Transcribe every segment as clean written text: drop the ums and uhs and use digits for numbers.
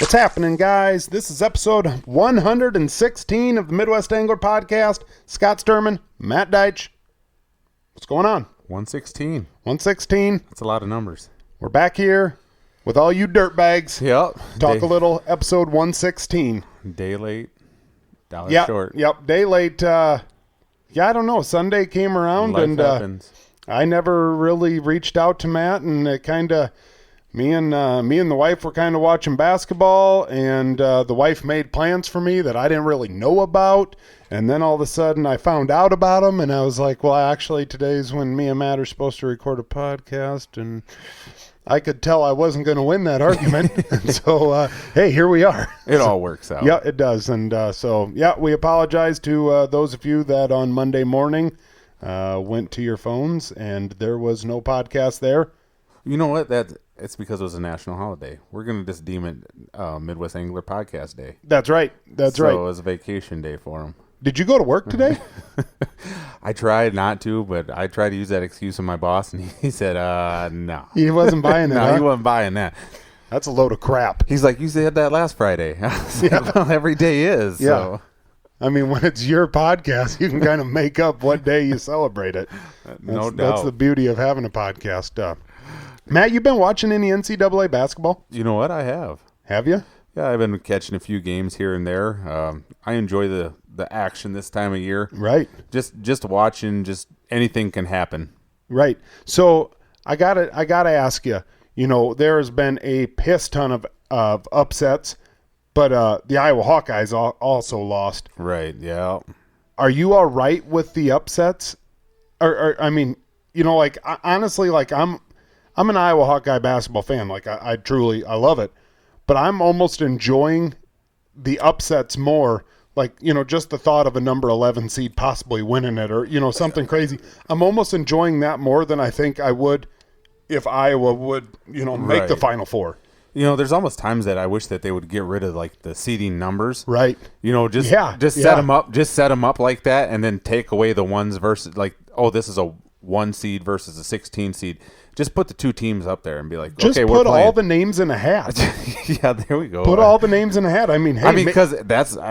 What's happening, guys? This is episode 116 of the Midwest Angler Podcast. Scott Sturman, Matt Deitch. What's going on? 116. 116. That's a lot of numbers. We're back here with all you dirtbags. Yep. Talk a little episode 116. Day late, dollar short. Yep, day late. I don't know. Sunday came around Life happens. I never really reached out to Matt, and it kind of... Me and the wife were kind of watching basketball, and the wife made plans for me that I didn't really know about. And then all of a sudden I found out about them, and I was like, well, actually, today's when me and Matt are supposed to record a podcast. And I could tell I wasn't going to win that argument. And so, hey, here we are. It all works out. Yeah, it does. And we apologize to those of you that on Monday morning went to your phones, and there was no podcast there. You know what? It's because it was a national holiday. We're going to just deem it Midwest Angler Podcast Day. That's right. That's right. So it was a vacation day for them. Did you go to work today? I tried not to, but I tried to use that excuse with my boss, and he said, no. He wasn't buying it, No, huh? he wasn't buying that. That's a load of crap. He's like, you said that last Friday. Well, every day is. Yeah. So. I mean, when it's your podcast, you can kind of make up what day you celebrate it. No doubt. That's the beauty of having a podcast. Matt, you been watching any NCAA basketball? You know what? I have. Have you? Yeah, I've been catching a few games here and there. I enjoy the action this time of year. Right. Just watching, just anything can happen. Right. So I gotta ask you. You know, there has been a piss ton of upsets, but the Iowa Hawkeyes also lost. Right. Yeah. Are you all right with the upsets? Or I mean, you know, like honestly, like I'm an Iowa Hawkeye basketball fan. Like I truly love it, but I'm almost enjoying the upsets more. Like, you know, just the thought of a number 11 seed possibly winning it, or, you know, something crazy. I'm almost enjoying that more than I think I would if Iowa would, you know, make the Final Four. You know, there's almost times that I wish that they would get rid of like the seeding numbers. Right. You know, just set them up, like that, and then take away the ones versus like, oh, this is a 1 seed versus a 16 seed. Just put the two teams up there and be like, just okay, put we're playing. all the names in a hat. Yeah, there we go. Put all the names in a hat. I mean, hey, because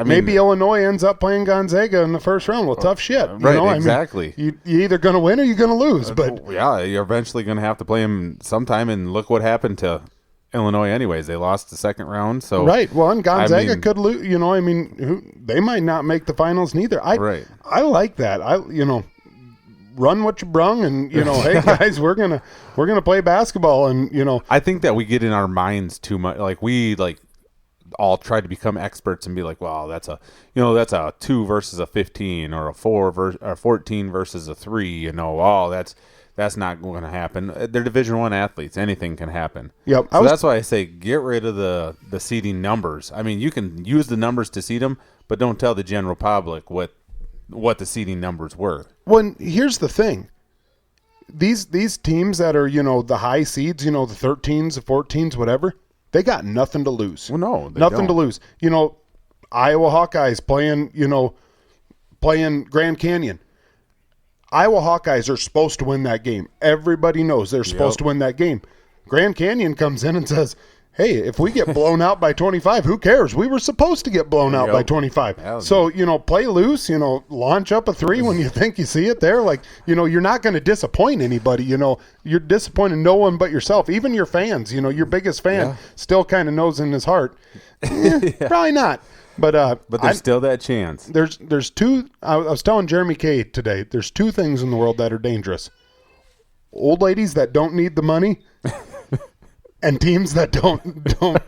maybe Illinois ends up playing Gonzaga in the first round. Well, tough shit. Right, know? exactly. I mean, you're either going to win or you're going to lose. But yeah, you're eventually going to have to play them sometime. And look what happened to Illinois anyways. They lost the second round. So right. Well, and Gonzaga could lose. You know, I mean, they might not make the finals neither. I like that. Run what you brung, and you know, hey guys, we're gonna play basketball, and you know, I think that we get in our minds too much. Like we all try to become experts and be like, well, that's a 2 versus a 15, or a 14 versus a 3. You know, that's not going to happen. They're Division I athletes. Anything can happen. Yep. So that's why I say get rid of the seeding numbers. I mean, you can use the numbers to seed them, but don't tell the general public what the seeding numbers were. Well, here's the thing. These teams that are, you know, the high seeds, you know, the 13s, the 14s, whatever, they got nothing to lose. Well, no, they nothing don't. to lose. You know, Iowa Hawkeyes playing Grand Canyon. Iowa Hawkeyes are supposed to win that game. Everybody knows they're supposed to win that game. Grand Canyon comes in and says, hey, if we get blown out by 25, who cares? We were supposed to get blown out by 25. So, you know, play loose, you know, launch up a 3 when you think you see it there. Like, you know, you're not going to disappoint anybody. You know, you're disappointing no one but yourself. Even your fans, you know, your biggest fan still kind of knows in his heart. Probably not. But there's still that chance. There's two. I was telling Jeremy Kay today, there's 2 things in the world that are dangerous. Old ladies that don't need the money. And teams that don't,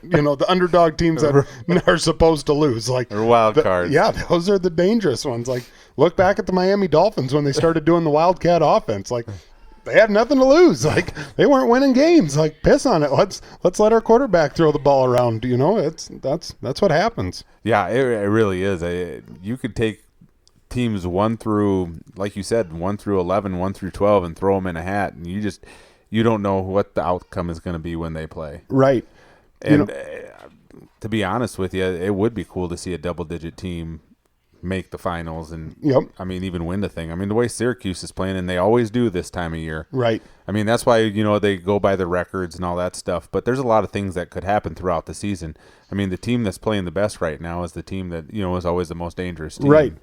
you know, the underdog teams that are supposed to lose, like or wild cards. Yeah, those are the dangerous ones. Like, look back at the Miami Dolphins when they started doing the Wildcat offense. Like, they had nothing to lose. Like, they weren't winning games. Like, piss on it. Let's let our quarterback throw the ball around. You know, that's what happens. Yeah, it really is. You could take teams 1 through, like you said, 1 through 11, 1 through 12, and throw them in a hat, and you don't know what the outcome is going to be when they play. Right. And to be honest with you, it would be cool to see a double-digit team make the finals and Yep. I mean even win the thing. I mean the way Syracuse is playing, and they always do this time of year. Right. I mean that's why they go by the records and all that stuff. But there's a lot of things that could happen throughout the season. I mean the team that's playing the best right now is the team that is always the most dangerous team. Right.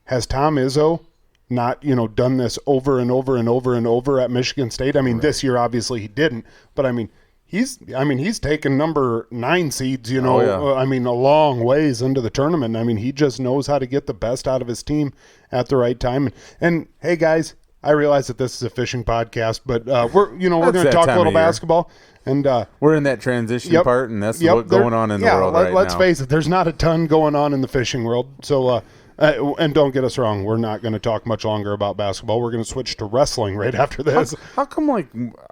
Has Tom Izzo not done this over and over and over and over at Michigan State? I mean, This year obviously he didn't, but he's taken number 9 seeds, a long ways into the tournament. I mean, he just knows how to get the best out of his team at the right time. And hey guys, I realize that this is a fishing podcast, but we're going to talk a little basketball. And we're in that transition part, and that's what's going on in the world right now. Let's face it, there's not a ton going on in the fishing world. So, and don't get us wrong, we're not going to talk much longer about basketball. We're going to switch to wrestling right after this. How come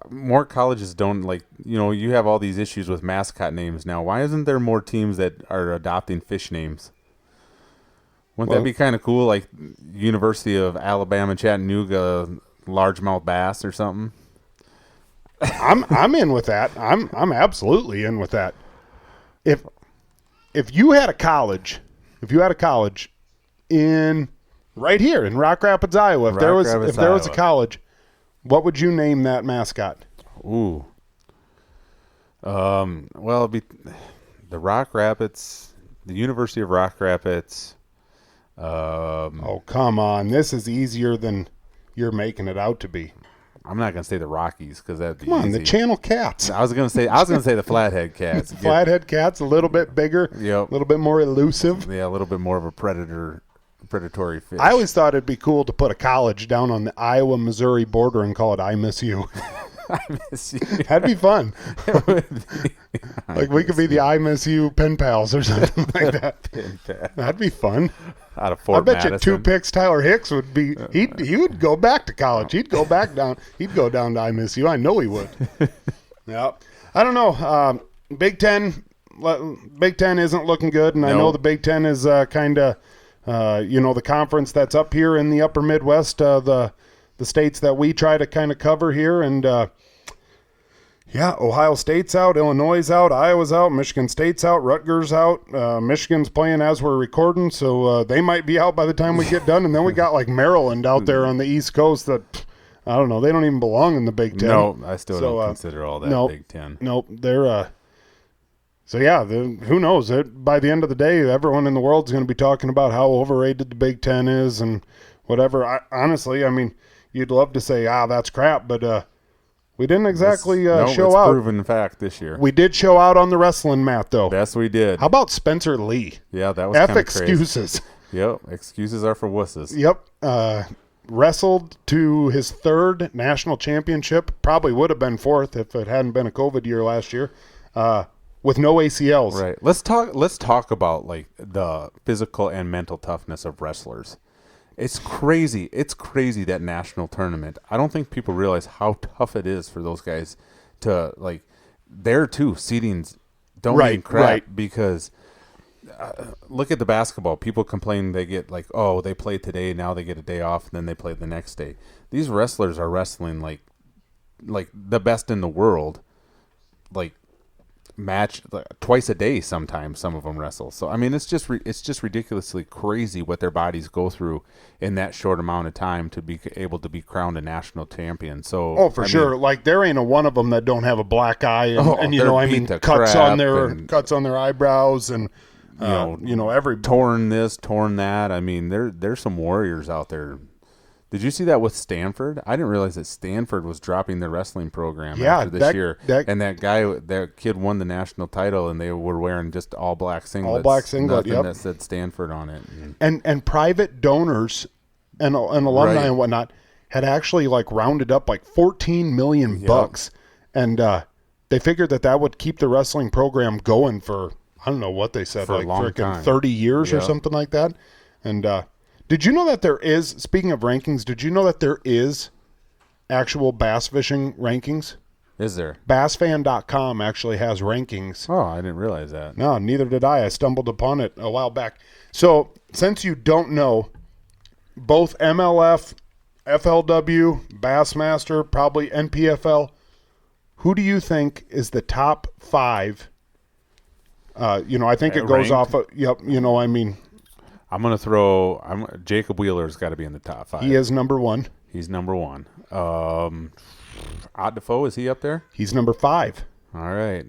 more colleges don't you have all these issues with mascot names now? Why isn't there more teams that are adopting fish names? Wouldn't that be kind of cool? Like University of Alabama Chattanooga largemouth bass or something. I'm in with that. I'm absolutely in with that. If you had a college in right here in Rock Rapids, Iowa, if there was a college, what would you name that mascot? Ooh. Well, it'd be the Rock Rapids, the University of Rock Rapids. Oh, come on. This is easier than you're making it out to be. I'm not going to say the Rockies because that'd be easy. The Channel Cats. I was going to say the Flathead Cats. Flathead Cats, a little bit bigger, a little bit more elusive. Yeah, a little bit more of a predatory fish. I always thought it'd be cool to put a college down on the Iowa-Missouri border and call it I Miss You. I miss you. That'd be fun. Like we could be the I Miss You pen pals or something like that. That'd be fun. Out of Fort I bet Madison. you 2 picks Tyler Hicks would be. He would go back to college. He'd go back down. He'd go down to I Miss You. I know he would. Yeah. I don't know. Big Ten isn't looking good, and I know the Big Ten is kind of the conference that's up here in the upper Midwest, the states that we try to kind of cover here, and Ohio State's out, Illinois' out, Iowa's out, Michigan State's out, Rutgers out, Michigan's playing as we're recording, so they might be out by the time we get done, and then we got like Maryland out there on the East Coast that, I don't know, they don't even belong in the Big Ten. No, I still don't consider all that Big Ten. Nope, they're who knows? By the end of the day, everyone in the world is going to be talking about how overrated the Big Ten is and whatever. Honestly, you'd love to say, that's crap, but we didn't exactly show it's out. Proven fact this year. We did show out on the wrestling mat, though. Yes, we did. How about Spencer Lee? Yeah, that was kind of excuses. Crazy. Yep, excuses are for wusses. Yep. Wrestled to his 3rd national championship. Probably would have been 4th if it hadn't been a COVID year last year. With no ACLs. Right. Let's talk about like the physical and mental toughness of wrestlers. It's crazy. It's crazy, that national tournament. I don't think people realize how tough it is for those guys to, like, there too, seedings don't mean crap because look at the basketball. People complain they get like, they played today, now they get a day off, and then they play the next day. These wrestlers are wrestling like the best in the world, like match twice a day sometimes. Some of them wrestle. So it's just ridiculously crazy what their bodies go through in that short amount of time to be able to be crowned a national champion. So for sure, like there ain't a one of them that don't have a black eye and cuts on their eyebrows and every torn this, torn that. There's some warriors out there. Did you see that with Stanford? I didn't realize that Stanford was dropping their wrestling program after this year. And that kid won the national title, and they were wearing just all black singlets. All black singlet, nothing that said Stanford on it. And private donors and alumni and whatnot had actually like rounded up like $14 million bucks, and they figured that would keep the wrestling program going for, I don't know what they said, for like a long freaking time. 30 years or something like that. And did you know that there is, speaking of rankings, did you know that there is actual bass fishing rankings? Is there? Bassfan.com actually has rankings. Oh, I didn't realize that. No, neither did I. I stumbled upon it a while back. So, since you don't know, both MLF, FLW, Bassmaster, probably NPFL, who do you think is the top 5? I think it goes ranked? off of, I'm gonna throw. Jacob Wheeler's got to be in the top 5. He is number 1. He's number 1. Ott Defoe, is he up there? He's number 5. All right.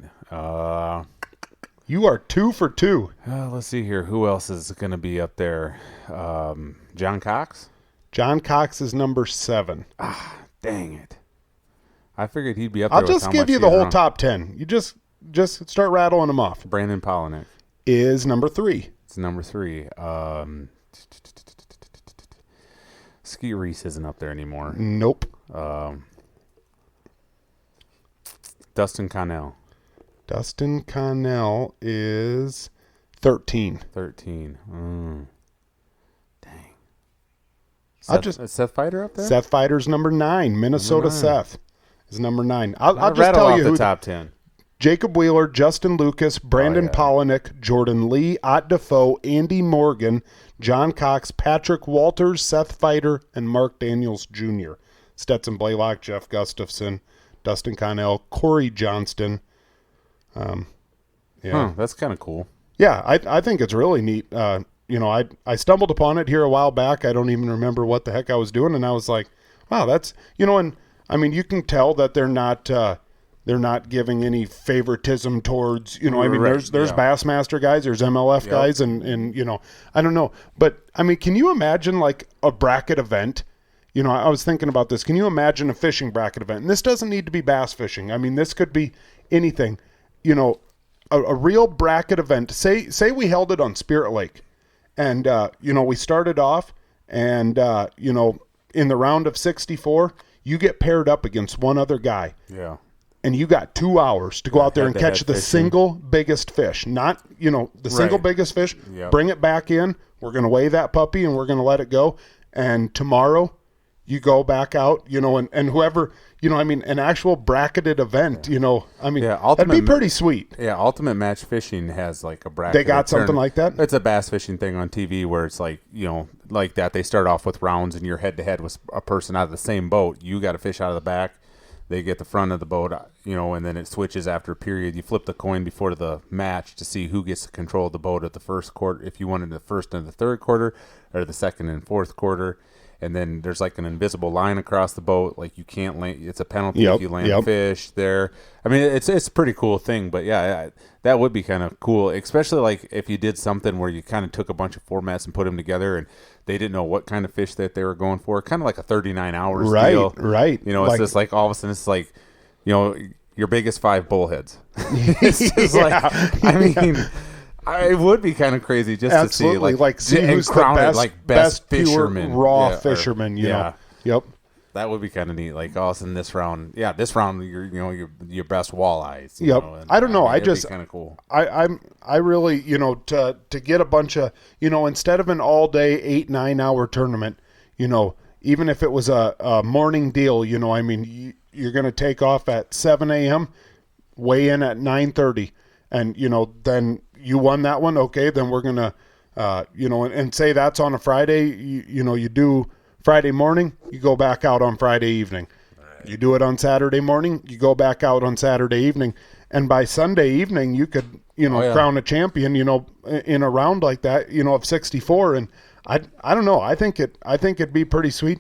You are 2 for 2. Let's see here. Who else is going to be up there? John Cox? John Cox is number 7. Dang it. I figured he'd be up there. I'll just give you the whole top 10. You just start rattling them off. Brandon Polinick is number 3. It's number 3. Skeet Reese isn't up there anymore. Nope. Dustin Connell. Dustin Connell is 13. 13. Dang. Seth Fighter up there? Seth Fighter's number 9. Minnesota Number 9. Seth is number 9. I'll just rattle tell off you the who top 10. Jacob Wheeler, Justin Lucas, Brandon Polinick, Jordan Lee, Ott Defoe, Andy Morgan, John Cox, Patrick Walters, Seth Fighter, and Mark Daniels Jr. Stetson Blaylock, Jeff Gustafson, Dustin Connell, Corey Johnston. That's kind of cool. Yeah, I think it's really neat. I stumbled upon it here a while back. I don't even remember what the heck I was doing, and I was like, wow, that's and I mean, you can tell that they're not giving any favoritism towards, I mean, there's Bassmaster guys, there's MLF guys, and I don't know. But, I mean, can you imagine, like, a bracket event? I was thinking about this. Can you imagine a fishing bracket event? And this doesn't need to be bass fishing. I mean, this could be anything. A real bracket event. Say we held it on Spirit Lake, and, we started off, and, in the round of 64, you get paired up against one other guy. Yeah. And you got 2 hours to go out there and catch the single biggest fish. Not, the single biggest fish. Yep. Bring it back in. We're going to weigh that puppy and we're going to let it go. And tomorrow you go back out, and whoever, an actual bracketed event, that'd be pretty sweet. Yeah, Ultimate Match Fishing has like a bracket. They got something like that? It's a bass fishing thing on TV where it's like, like that. They start off with rounds and you're head-to-head with a person out of the same boat. You got to fish out of the back. They get the front of the boat, and then it switches after a period. You flip the coin before the match to see who gets to control the boat at the first quarter, if you wanted the first and the third quarter, or the second and fourth quarter. And then there's like an invisible line across the boat. Like you can't land. It's a penalty if you land fish there. I mean, it's a pretty cool thing. But yeah, that would be kind of cool, especially like if you did something where you kind of took a bunch of formats and put them together, and they didn't know what kind of fish that they were going for. Kind of like a 39 hours deal. Right. It's just like all of a sudden it's like, your biggest 5 bullheads. It's just I mean. It would be kind of crazy just to see, see who's the best fisherman, pure raw fisherman. Yep. That would be kind of neat. Like all of a sudden this round, your best walleyes. Yep. I don't know. It'd be kind of cool. I really, to get a bunch of, instead of an all day 8-9 hour tournament, even if it was a morning deal, you're going to take off at 7 a.m., weigh in at 9:30, and then you won that one. Okay, then we're going to, and say that's on a Friday, you do Friday morning, you go back out on Friday evening. Right. You do it on Saturday morning, you go back out on Saturday evening. And by Sunday evening, you could, crown a champion, in a round like that, of 64. And I don't know. I think it'd be pretty sweet.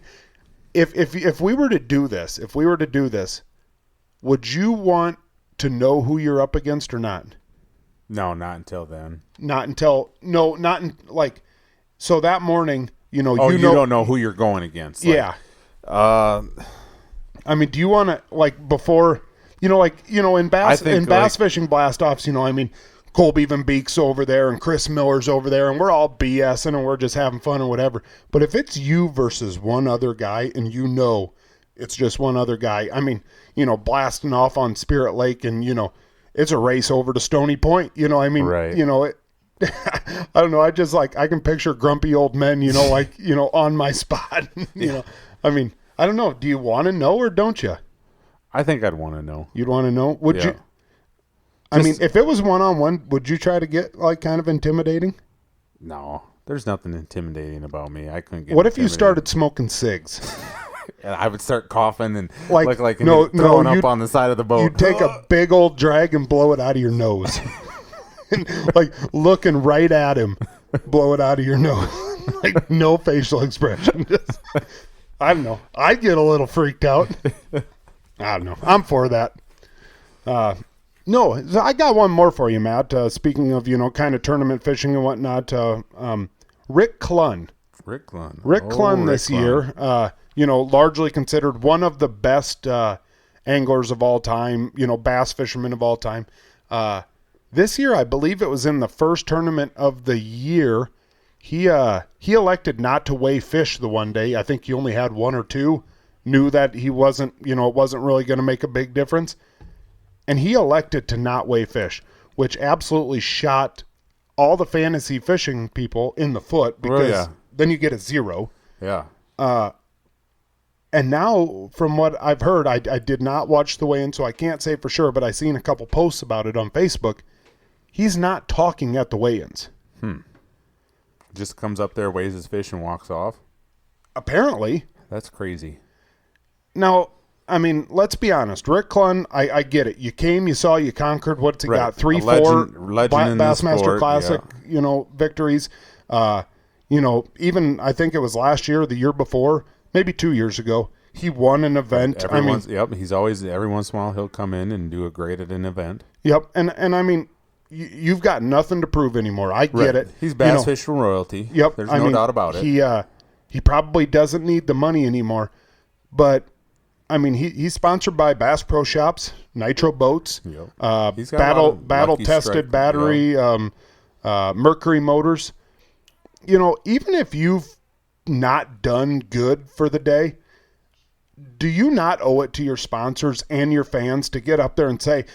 If we were to do this, would you want to know who you're up against or not? No, not until then. So that morning, you don't know who you're going against. Yeah. I mean, do you want to, before, in bass fishing blast-offs, Colby Van Beek's over there and Chris Miller's over there and we're all BSing and we're just having fun or whatever. But if it's you versus one other guy and it's just one other guy, blasting off on Spirit Lake and, it's a race over to Stony Point, right. I don't know. I just I can picture grumpy old men, on my spot, I mean, I don't know. Do you want to know or don't you? I think I'd want to know. You'd want to know? Would you? I mean, if it was one-on-one, would you try to get kind of intimidating? No, there's nothing intimidating about me. I couldn't get. What if you started smoking cigs? And I would start coughing and look like throwing up on the side of the boat. You'd take a big old drag and blow it out of your nose. And, looking right at him. blow it out of your nose. Like no facial expression. Just, I don't know. I'd get a little freaked out. I don't know. I'm for that. No, I got one more for you, Matt. Speaking of, kind of tournament fishing and whatnot, Rick Clunn. Rick Clunn. Rick Clunn this year, largely considered one of the best anglers of all time, bass fishermen of all time. This year, I believe it was in the first tournament of the year, he elected not to weigh fish the one day. I think he only had one or two, knew that he wasn't, it wasn't really going to make a big difference. And he elected to not weigh fish, which absolutely shot all the fantasy fishing people in the foot because then you get a 0. Yeah. And now, from what I've heard, I did not watch the weigh-in, so I can't say for sure, but I've seen a couple posts about it on Facebook. He's not talking at the weigh-ins. Just comes up there, weighs his fish, and walks off? Apparently. That's crazy. Now, I mean, let's be honest. Rick Clunn, I get it. You came, you saw, you conquered. What's he got? 3, 4 Bassmaster Classic, victories. Even I think it was last year or the year before, maybe 2 years ago, he won an event. He's always, every once in a while, he'll come in and do great at an event. Yep, and I mean, you've got nothing to prove anymore. I get it. He's bass fishing royalty. Yep, there's no doubt about it. He probably doesn't need the money anymore, but I mean, he's sponsored by Bass Pro Shops, Nitro Boats, battle tested battery, Mercury Motors. Even if you've not done good for the day, do you not owe it to your sponsors and your fans to get up there and say,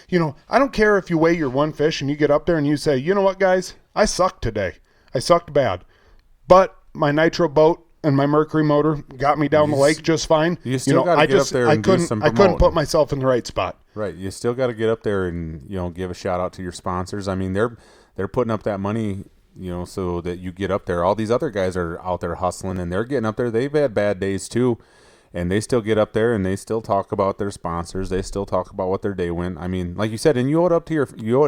I don't care if you weigh your one fish and you get up there and you say, you know what, guys, I sucked today. I sucked bad. But my Nitro boat and my Mercury motor got me down the lake just fine. You still got to get up there and do some promoting. I couldn't put myself in the right spot. Right. You still got to get up there and, give a shout out to your sponsors. I mean, they're putting up that money, so that you get up there. All these other guys are out there hustling and they're getting up there. They've had bad days too. And they still get up there and they still talk about their sponsors. They still talk about what their day went. I mean, like you said, and you owe it to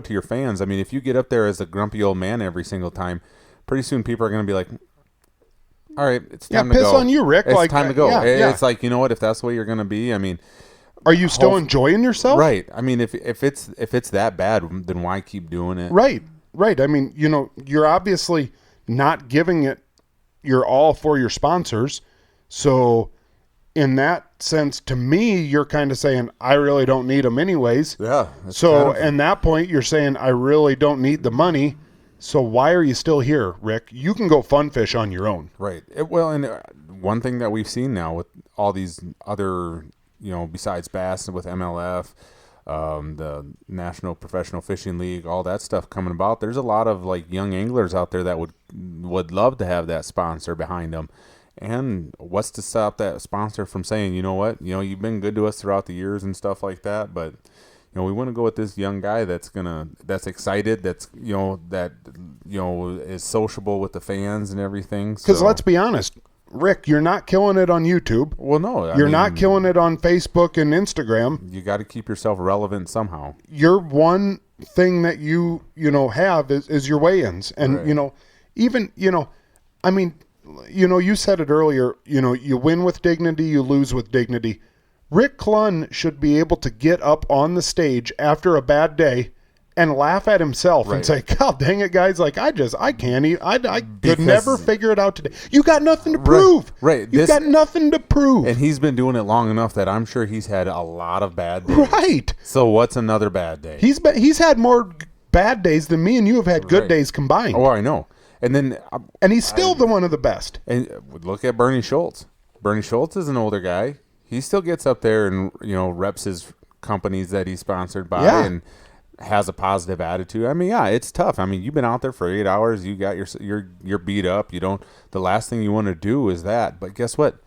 your fans. I mean, if you get up there as a grumpy old man every single time, pretty soon people are going to be like, all right, it's time to go. Piss on you, Rick. It's time to go. It's like, you know what, if that's the way you're going to be, I mean. Are you still enjoying yourself? Right. I mean, if it's that bad, then why keep doing it? Right. I mean, you're obviously not giving it your all for your sponsors. So in that sense, to me, you're kind of saying, I really don't need them anyways. Yeah. So in that point, you're saying, I really don't need the money. So why are you still here, Rick? You can go fun fish on your own. Right. And one thing that we've seen now with all these other, besides bass with MLF, the National Professional Fishing League, all that stuff coming about, there's a lot of like young anglers out there that would love to have that sponsor behind them. And what's to stop that sponsor from saying, you know what, you've been good to us throughout the years and stuff like that, but we want to go with this young guy that's excited, that's is sociable with the fans and everything. Because let's be honest, Rick, you're not killing it on YouTube. Well, no, you're not killing it on Facebook and Instagram. You got to keep yourself relevant somehow. Your one thing that you have is your weigh-ins, and right. I mean. You said it earlier, you win with dignity, you lose with dignity. Rick Clunn should be able to get up on the stage after a bad day and laugh at himself and say, God dang it, guys, like I can't even, I could never figure it out today. You got nothing to prove. Right. You got nothing to prove. And he's been doing it long enough that I'm sure he's had a lot of bad days. Right. So what's another bad day? He's had more bad days than me and you have had good days combined. Oh, I know. And he's still one of the best. And look at Bernie Schultz. Bernie Schultz is an older guy. He still gets up there and reps his companies that he's sponsored by and has a positive attitude. I mean, it's tough. I mean, you've been out there for 8 hours. You got you're beat up. The last thing you want to do is that. But guess what?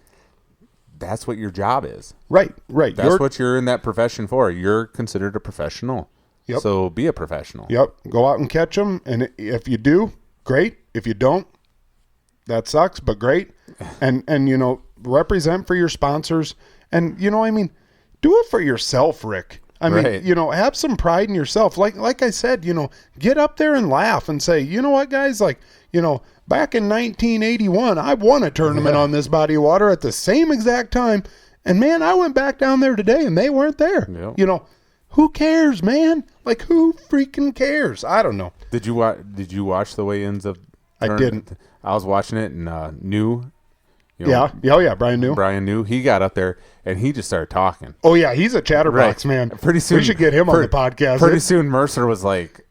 That's what your job is. Right. That's what you're in that profession for. You're considered a professional. Yep. So be a professional. Yep. Go out and catch them, and if you do, great. If you don't, that sucks, but great. And represent for your sponsors. And, I mean, do it for yourself, Rick. I mean, have some pride in yourself. Like I said, get up there and laugh and say, you know what, guys, like, back in 1981, I won a tournament on this body of water at the same exact time. And, man, I went back down there today, and they weren't there. Yep. Who cares, man? Like, who freaking cares? I don't know. Did you watch the weigh-ins of? I didn't. I was watching it and New. Brian New. Brian New. He got up there and he just started talking. Oh yeah, he's a chatterbox, man. Pretty soon we should get him on the podcast. Pretty soon, Mercer was like,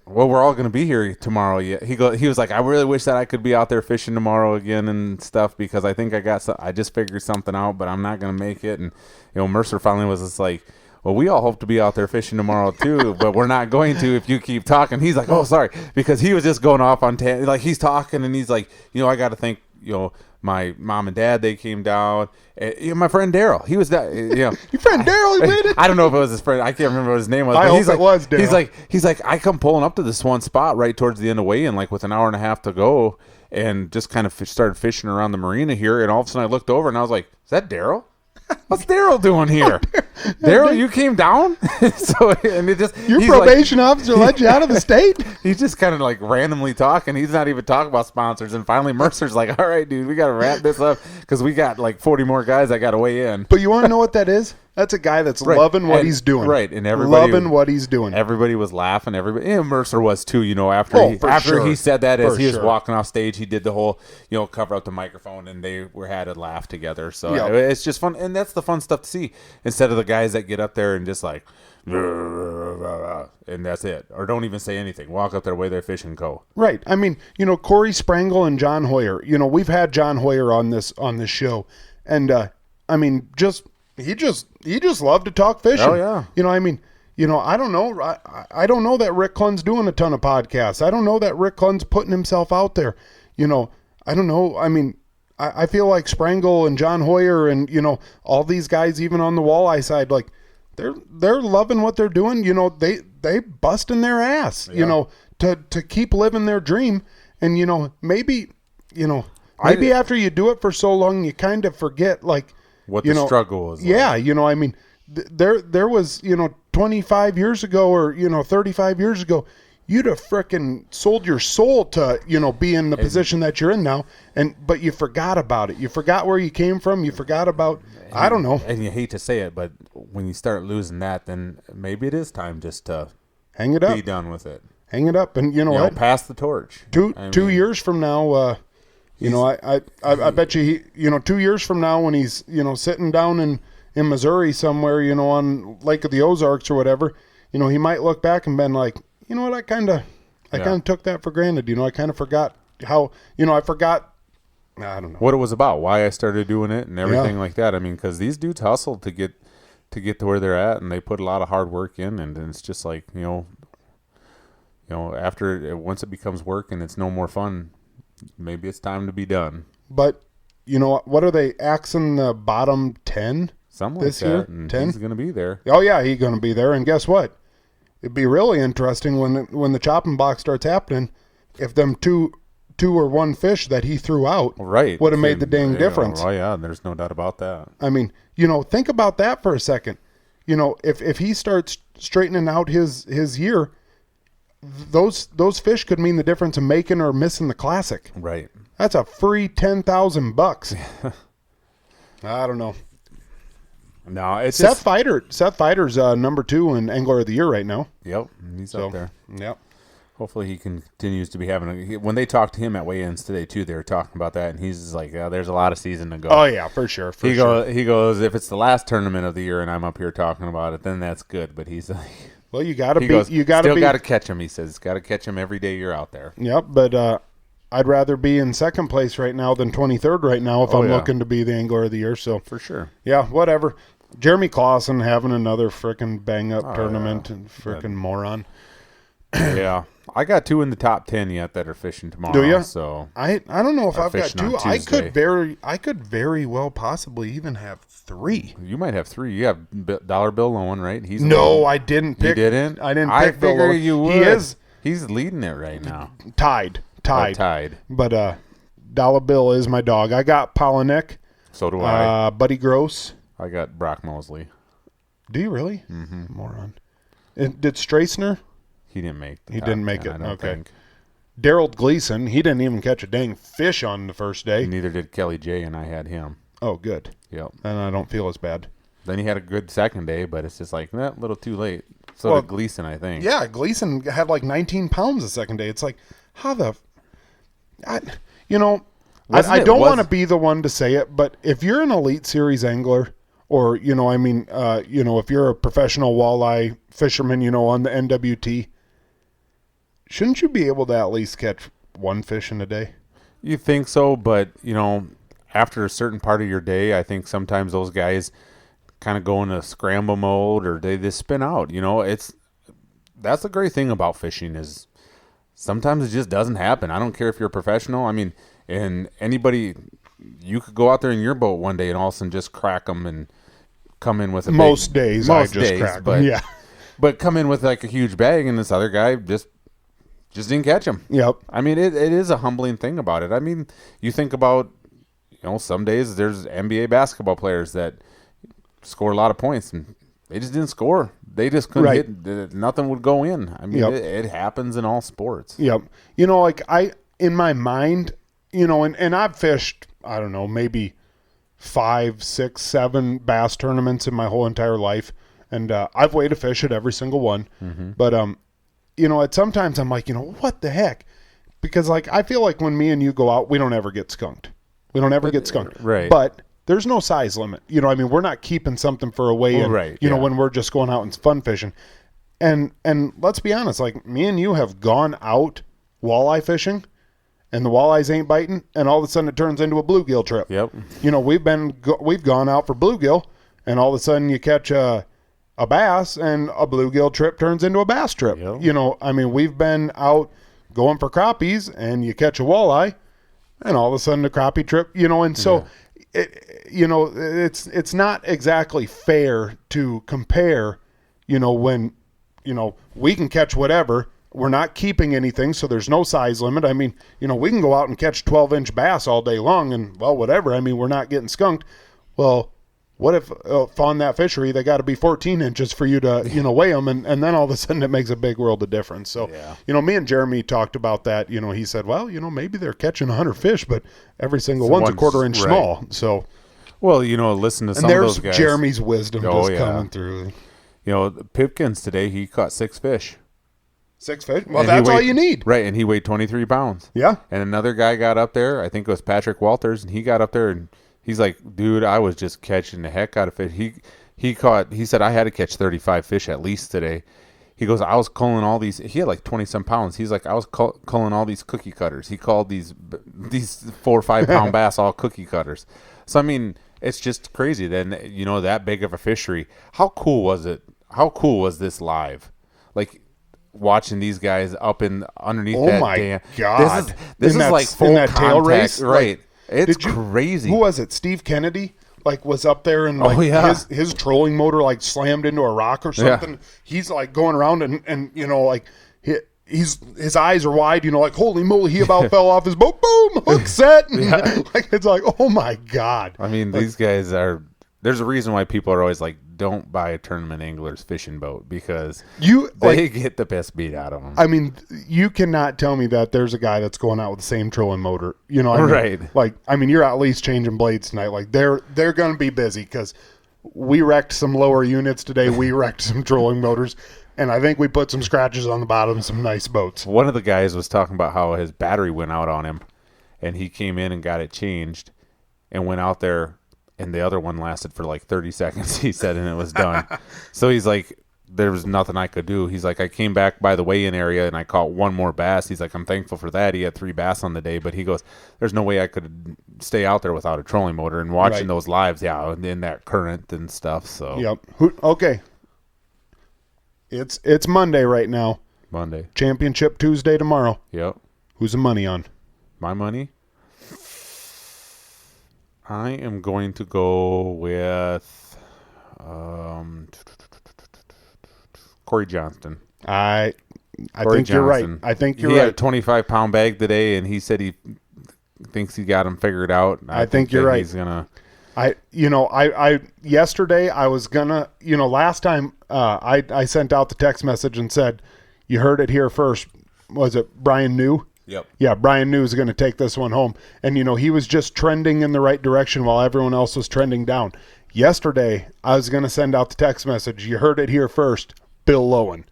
"Well, we're all going to be here tomorrow." Yeah, he was like, "I really wish that I could be out there fishing tomorrow again and stuff because I think I just figured something out, but I'm not going to make it." And Mercer finally was just like, "Well, we all hope to be out there fishing tomorrow too, but we're not going to if you keep talking." He's like, "Oh, sorry," because he was just going off on like he's talking and he's like, I got to think, my mom and dad, they came down. My friend Daryl, he was that. Your friend Daryl made it. I don't know if it was his friend. I can't remember what his name was. I but hope he's like, it was Daryl. He's like, I come pulling up to this one spot right towards the end of weigh-in, like with an hour and a half to go, and just kind of started fishing around the marina here. And all of a sudden, I looked over and I was like, "Is that Daryl? What's Daryl doing here?" Daryl, you came down? Your probation officer let you out of the state? He's just kind of like randomly talking. He's not even talking about sponsors. And finally, Mercer's like, "All right, dude, we got to wrap this up because we got like 40 more guys that got to weigh in." But you want to know what that is? That's a guy that's loving what he's doing. Right, and everybody loving what he's doing. Everybody was laughing. Mercer was too. After he said that, as he was walking off stage, he did the whole cover up the microphone, and they had a laugh together. So it's just fun, and that's the fun stuff to see. Instead of the guys that get up there and just like, and that's it, or don't even say anything. Walk up there, weigh their fish, and go. Right. I mean, Corey Sprangel and John Hoyer. We've had John Hoyer on this show, and I mean, he just loved to talk fishing. Oh yeah. I don't know. I don't know that Rick Clunn's doing a ton of podcasts. I don't know that Rick Clunn's putting himself out there. I don't know. I mean, I feel like Sprangel and John Hoyer and all these guys, even on the walleye side, like they're loving what they're doing. They busting their ass. Yeah. To keep living their dream. And maybe after you do it for so long, you kind of forget like what the struggle is. Yeah, I mean, there was 25 years ago or 35 years ago, you'd have frickin' sold your soul to be in the position that you're in now, but you forgot about it. You forgot where you came from. You forgot about I don't know. And you hate to say it, but when you start losing that, then maybe it is time just to hang it up, be done with it, hang it up, and what? Pass the torch. Two years from now. I bet you 2 years from now when he's sitting down in Missouri somewhere on Lake of the Ozarks or whatever, he might look back and been like, what, I kind of took that for granted. I kind of forgot how I don't know what it was about, why I started doing it and everything like that. I mean, because these dudes hustled to get to where they're at, and they put a lot of hard work in, and it's just like after once it becomes work and it's no more fun. Maybe it's time to be done. But what are they axing the bottom 10 something this like year? That, 10. He's going to be there. Oh yeah, he's going to be there. And guess what? It'd be really interesting when the chopping block starts happening. If them two or one fish that he threw out would have made the dang difference. Oh yeah, there's no doubt about that. I mean, think about that for a second. If he starts straightening out his year, those fish could mean the difference in making or missing the classic. Right. That's a free $10,000. I don't know. No, it's Seth Feider's number 2 in Angler of the Year right now. Yep, he's up there. Yep. Hopefully he continues to be having when they talked to him at weigh-ins today too, they were talking about that, and he's just like, there's a lot of season to go. Oh yeah, for sure. He goes, if it's the last tournament of the year and I'm up here talking about it, then that's good. But he's like, well, you got to catch him. He says, got to catch him every day you're out there. Yep, but I'd rather be in second place right now than 23rd right now if I'm looking to be the Angler of the Year. So for sure. Yeah, whatever. Jeremy Clausen having another freaking bang up tournament and freaking moron. Yeah, I got 2 in the top 10 yet that are fishing tomorrow. Do you? So I don't know if I've got 2. I could very well possibly even have 3. You might have 3. You have Dollar Bill Lowen, right? I didn't pick. You didn't? I didn't pick Bill Lowen. You would. He's leading it right now. Tied. Tied. But Dollar Bill is my dog. I got Polinick. So do I. Buddy Gross. I got Brock Mosley. Do you really? Mm-hmm. Moron. Did Strassner? He didn't make the He top didn't make 10, it. I don't Okay. think. Daryl Gleason, he didn't even catch a dang fish on the first day. Neither did Kelly J, and I had him. Oh, good. Yep. And I don't feel as bad. Then he had a good second day, but it's just like, a little too late. So did Gleason, I think. Yeah, Gleason had like 19 pounds the second day. It's like, how the... I don't want to be the one to say it, but if you're an Elite Series angler, or, if you're a professional walleye fisherman, on the NWT, shouldn't you be able to at least catch one fish in a day? You think so, but, after a certain part of your day, I think sometimes those guys kind of go into scramble mode or they just spin out. That's the great thing about fishing is sometimes it just doesn't happen. I don't care if you're a professional. I mean, and anybody, you could go out there in your boat one day and all of a sudden just crack them and come in with a most big, days I just crack them. Yeah, but come in with like a huge bag and this other guy just didn't catch him. Yep. I mean, it is a humbling thing about it. I mean, you think about, some days there's NBA basketball players that score a lot of points and they just didn't score. They just couldn't hit. Nothing would go in. I mean, it happens in all sports. Yep. In my mind, and I've fished, I don't know, maybe 5, 6, 7 bass tournaments in my whole entire life. And I've weighed a fish at every single one. Mm-hmm. But, at sometimes I'm like, what the heck? Because, I feel like when me and you go out, we don't ever get skunked. We don't ever get skunked. Right. But there's no size limit. We're not keeping something for a weigh-in, when we're just going out and fun fishing. And let's be honest, me and you have gone out walleye fishing, and the walleyes ain't biting, and all of a sudden it turns into a bluegill trip. Yep. We've gone out for bluegill, and all of a sudden you catch a bass, and a bluegill trip turns into a bass trip. Yep. We've been out going for crappies, and you catch a walleye, and all of a sudden the crappie trip, and so it's not exactly fair to compare, when, we can catch whatever. We're not keeping anything, so there's no size limit. We can go out and catch 12-inch bass all day long and, whatever. we're not getting skunked. Well, what if on that fishery they got to be 14 inches for you to, weigh them, and then all of a sudden it makes a big world of difference. So, me and Jeremy talked about that. He said, well, maybe they're catching 100 fish, but every single one's a quarter-inch small. So, well, listen to some of those guys. There's Jeremy's wisdom coming through. Pipkins today, he caught 6 fish. 6 fish? Well, that's all you need. Right, and he weighed 23 pounds. Yeah. And another guy got up there, I think it was Patrick Walters, and he got up there and he's like, dude, I was just catching the heck out of fish. He said, I had to catch 35 fish at least today. He goes, I was culling all these. He had like 20-some pounds. He's like, I was culling all these cookie cutters. He called these 4 or 5 pound bass all cookie cutters. So, it's just crazy. Then, that big of a fishery. How cool was it? How cool was this live? Watching these guys up underneath that dam. Oh, my God. This is like full that contact. Tail race? Right. It's crazy. Who was it? Steve Kennedy? Was up there and his trolling motor slammed into a rock or something. Yeah. He's going around and his eyes are wide, holy moly, he about fell off his boat. Boom, hook set. And it's like, oh my God. These guys are. There's a reason why people are always like, don't buy a tournament angler's fishing boat because they get the best beat out of them. You cannot tell me that there's a guy that's going out with the same trolling motor. Right. You're at least changing blades tonight. They're going to be busy because we wrecked some lower units today. We wrecked some trolling motors. And I think we put some scratches on the bottom of some nice boats. One of the guys was talking about how his battery went out on him, and he came in and got it changed and went out there, and the other one lasted for 30 seconds, he said, and it was done. So he's like, there was nothing I could do. He's like, I came back by the weigh-in area, and I caught one more bass. He's like, I'm thankful for that. He had 3 bass on the day, but he goes, there's no way I could stay out there without a trolling motor. And watching those lives, in that current and stuff. So Yep. Okay. It's Monday right now. Monday. Championship Tuesday tomorrow. Yep. Who's the money on? My money? I am going to go with Corey Johnston. I think you're right. I think you're right. He had a 25-pound bag today, and he said he thinks he got him figured out. I think you're right. He's gonna. Yesterday I was gonna, last time I sent out the text message and said, you heard it here first. Was it Brian New? Yep. Yeah, Brian knew he was going to take this one home. And, he was just trending in the right direction while everyone else was trending down. Yesterday, I was going to send out the text message. You heard it here first, Bill Lowen.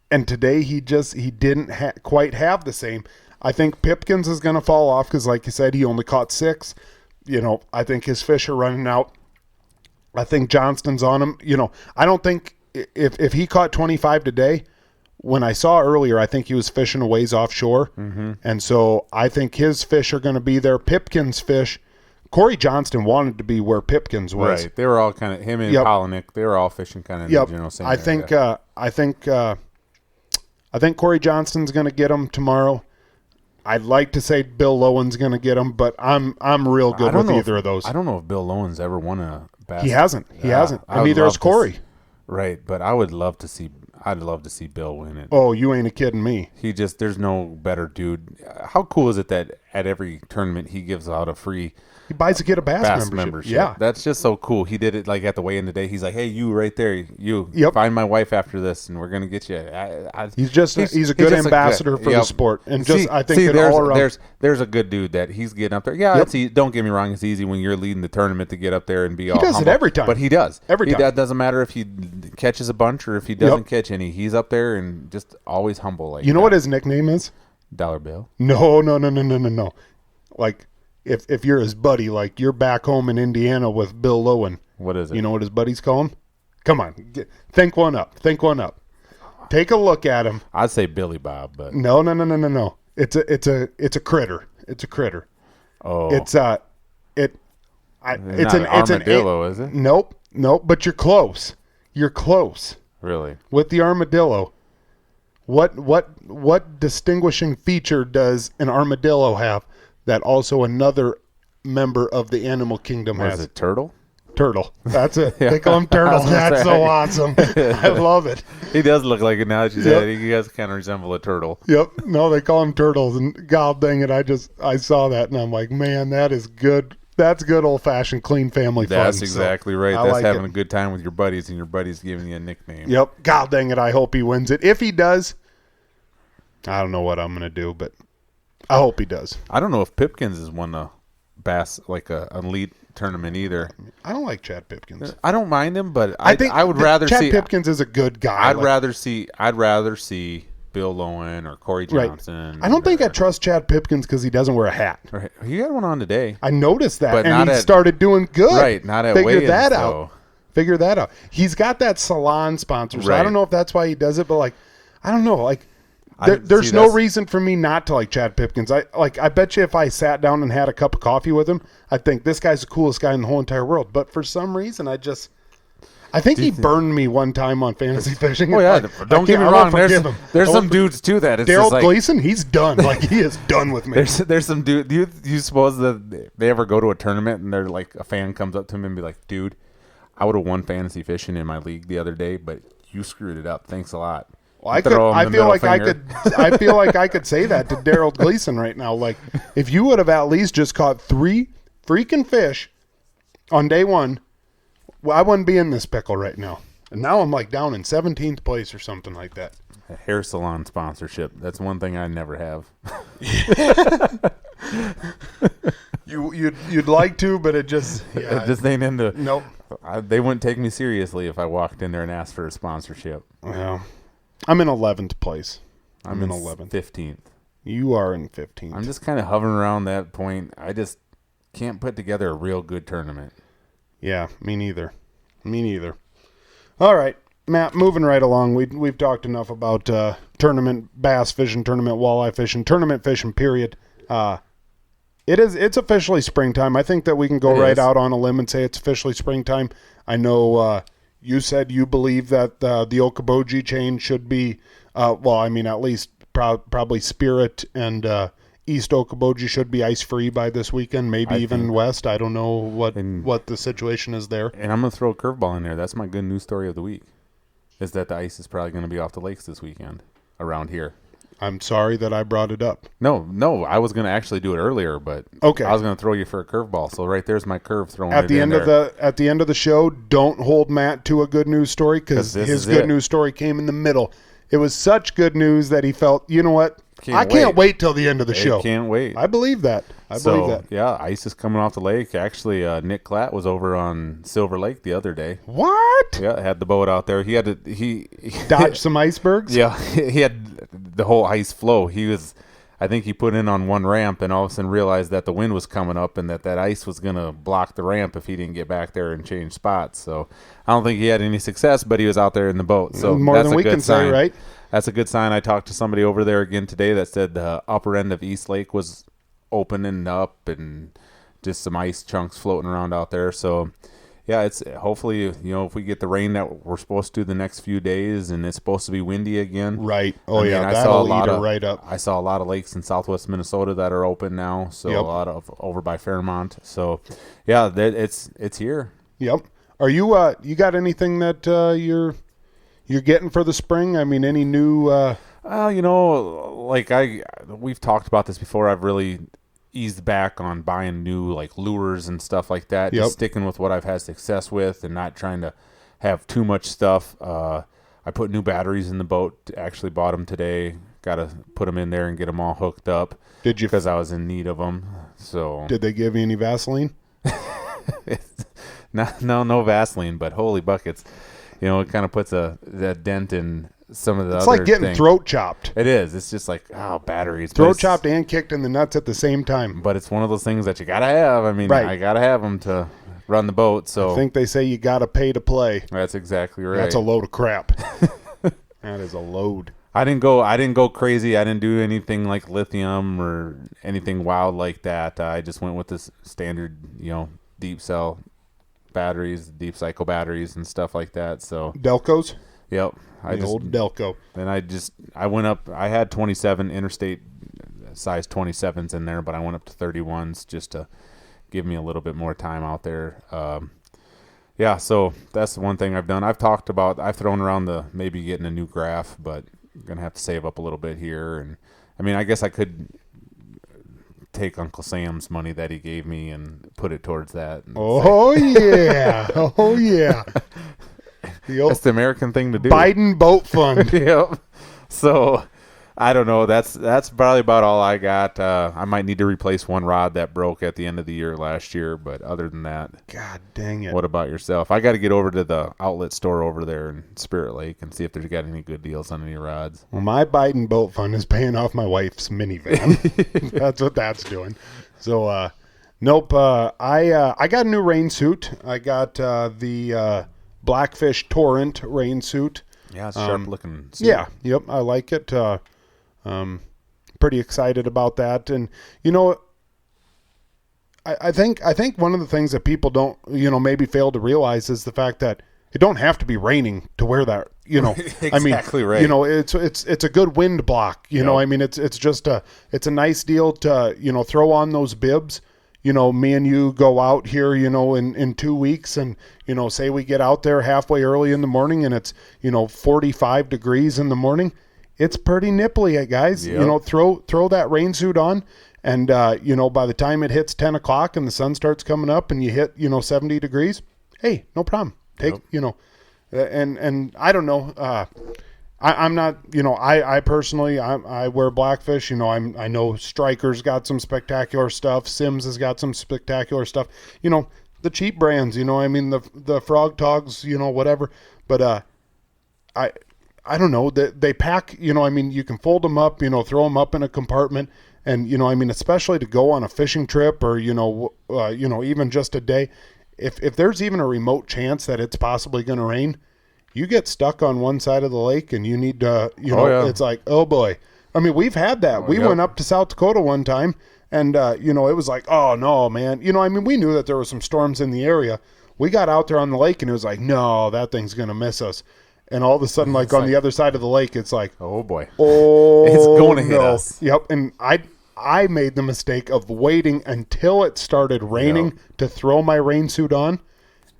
And today, he didn't quite have the same. I think Pipkins is going to fall off because, like you said, he only caught 6. I think his fish are running out. I think Johnston's on him. I don't think if he caught 25 today, when I saw earlier, I think he was fishing a ways offshore. Mm-hmm. And so I think his fish are going to be there. Pipkins' fish, Corey Johnston wanted to be where Pipkins was. Right. They were all kind of, him and Polinick, they were all fishing kind of in the general same area. I think Corey Johnston's going to get him tomorrow. I'd like to say Bill Lowen's going to get him, but I'm real good with either of those. I don't know if Bill Lowen's ever won a bass. He hasn't. And neither has Corey. Right, but I'd love to see Bill win it. Oh, you ain't kidding me. There's no better dude. How cool is it that at every tournament he gives out a free He buys a kid a bass membership. Yeah. That's just so cool. He did it like at the weigh-in today. He's like, hey, you right there, Yep. find my wife after this, and we're going to get you. He's a good ambassador for the sport. And I think all around. There's a good dude that he's getting up there. Yeah, don't get me wrong. It's easy when you're leading the tournament to get up there and be all humble. He does it every time. But he does. Every time. It doesn't matter if he catches a bunch or if he doesn't catch any. He's up there and just always humble. You know what his nickname is? Dollar Bill? No. Like, if you're his buddy, like you're back home in Indiana with Bill Lowen. What is it? You know what his buddies call him? Come on. Think one up. Take a look at him. I'd say Billy Bob, but No. It's a critter. It's a critter. Oh. It's an armadillo, is it? Nope. But you're close. Really? With the armadillo. What distinguishing feature does an armadillo have that also another member of the animal kingdom has? Is it turtle? Turtle. That's it. They call him Turtle. That's so awesome. I love it. He does look like it now that you said it. He does kind of resemble a turtle. Yep. No, they call him turtles. And God dang it, I saw that and I'm like, man, that is good. That's good old-fashioned clean family fun. That's exactly right. That's having a good time with your buddies and your buddies giving you a nickname. Yep. God dang it, I hope he wins it. If he does, I don't know what I'm going to do, but I hope he does. I don't know if Pipkins has won a bass, like an elite tournament either. I don't like Chad Pipkins. I don't mind him, but I would rather see Chad Pipkins is a good guy. I'd rather see Bill Lowen or Corey Johnson. Right. I don't think I trust Chad Pipkins because he doesn't wear a hat. Right. He had one on today. I noticed that, and he started doing good. Right, not at weigh-ins. Figure that out. He's got that salon sponsor, so I don't know if that's why he does it, but I don't know, there's no reason for me not to like Chad Pipkins. I bet you if I sat down and had a cup of coffee with him, I'd think this guy's the coolest guy in the whole entire world. But for some reason, I think he burned me one time on fantasy fishing. Oh yeah, don't get me wrong. There's some dudes too that it's Daryl Gleason. He's done. He is done with me. There's some dude. Do you suppose that they ever go to a tournament and they're like a fan comes up to him and be like, "Dude, I would have won fantasy fishing in my league the other day, but you screwed it up. Thanks a lot." Well, I feel like I could say that to Daryl Gleason right now. Like, if you would have at least just caught 3 freaking fish on day one, I wouldn't be in this pickle right now. And now I'm down in 17th place or something like that. A hair salon sponsorship. That's one thing I never have. You'd like to, but it just it just ain't into. Nope. They wouldn't take me seriously if I walked in there and asked for a sponsorship. Well, I'm in 11th place. I'm in 11th. 15th. You are in 15th. I'm just kind of hovering around that point. I just can't put together a real good tournament. Yeah, me neither. All right, Matt, moving right along. We've talked enough about tournament bass fishing, tournament walleye fishing, tournament fishing, period. It's officially springtime. I think that we can go right out on a limb and say it's officially springtime. I know you said you believe that the Okoboji chain should be, at least probably Spirit and East Okoboji should be ice-free by this weekend, maybe even West. I don't know what the situation is there. And I'm going to throw a curveball in there. That's my good news story of the week, is that the ice is probably going to be off the lakes this weekend around here. I'm sorry that I brought it up. No, I was going to actually do it earlier, but okay. I was going to throw you for a curveball. So right there's my curve throwing at the end of the show. Don't hold Matt to a good news story because his good news story came in the middle. It was such good news that he felt, you know what? can't wait till the end of the show. Can't wait. I believe that. I believe that. Yeah, ice is coming off the lake. Actually, Nick Klatt was over on Silver Lake the other day. What? Yeah, had the boat out there. He had to he dodge some icebergs. Yeah, he had the whole ice flow. I think he put in on one ramp and all of a sudden realized that the wind was coming up and that ice was going to block the ramp if he didn't get back there and change spots. So I don't think he had any success, but he was out there in the boat. So more that's than a we good can sign. say, right? That's a good sign. I talked to somebody over there again today that said the upper end of East Lake was opening up and just some ice chunks floating around out there. So yeah, it's hopefully, if we get the rain that we're supposed to the next few days and it's supposed to be windy again. Right. Oh, that'll eat her right up. I saw a lot of lakes in southwest Minnesota that are open now. So a lot of over by Fairmont. So yeah, it's here. Yep. Are you you got anything that you're getting for the spring? I mean, any new we've talked about this before. I've really eased back on buying new like lures and stuff like that. Just sticking with what I've had success with and not trying to have too much stuff. I put new batteries in the boat. Actually bought them today. Got to put them in there and get them all hooked up. Did you? Because I was in need of them. So did they give you any Vaseline? No Vaseline, but holy buckets. It kind of puts a dent in some of the It's other like getting things. throat chopped. It is. It's just like, batteries. Throat chopped and kicked in the nuts at the same time. But it's one of those things that you got to have. I mean, right. I got to have them to run the boat. So I think they say you got to pay to play. That's exactly right. That's a load of crap. That is a load. I didn't go crazy. I didn't do anything like lithium or anything wild like that. I just went with this standard, deep cell batteries, deep cycle batteries and stuff like that. So Delcos? Yep. Old Delco. Then I went up. I had 27 interstate size 27s in there, but I went up to 31s just to give me a little bit more time out there. So that's the one thing I've done. I've thrown around maybe getting a new graph, but I'm going to have to save up a little bit here. And I mean, I guess I could take Uncle Sam's money that he gave me and put it towards that. Yeah. Oh, yeah. That's the American thing to do. Biden boat fund. Yep. So I don't know. That's probably about all I got. I might need to replace one rod that broke at the end of the year last year, but other than that, God dang it. What about yourself? I got to get over to the outlet store over there in Spirit Lake and see if there's got any good deals on any rods. Well, my Biden boat fund is paying off my wife's minivan. That's what that's doing. So nope. I got a new rain suit. I got the Blackfish Torrent rain suit. Yeah, it's sharp looking suit. Yeah, yep, I like it. Pretty excited about that. And I think one of the things that people don't maybe fail to realize is the fact that it don't have to be raining to wear that. Exactly right. It's a good wind block. I mean it's just it's a nice deal to throw on those bibs. Me and you go out here, in 2 weeks and, say we get out there halfway early in the morning and it's, 45 degrees in the morning. It's pretty nipply, guys. Yep. Throw that rain suit on and, by the time it hits 10 o'clock and the sun starts coming up and you hit, 70 degrees, hey, no problem. And I don't know, I'm not, I personally, I wear Blackfish. I know Striker's got some spectacular stuff. Sims has got some spectacular stuff. The cheap brands. The Frog Togs. Whatever. But I don't know. They pack. You can fold them up. Throw them up in a compartment. And especially to go on a fishing trip or even just a day. If there's even a remote chance that it's possibly going to rain, you get stuck on one side of the lake and you need to, It's like, oh boy. I mean, we've had that. We went up to South Dakota one time and, it was like, oh no, man. We knew that there were some storms in the area. We got out there on the lake and it was like, no, that thing's going to miss us. And all of a sudden, like on the other side of the lake, it's like, oh boy, oh, it's going to hit us. Yep. And I made the mistake of waiting until it started raining to throw my rain suit on.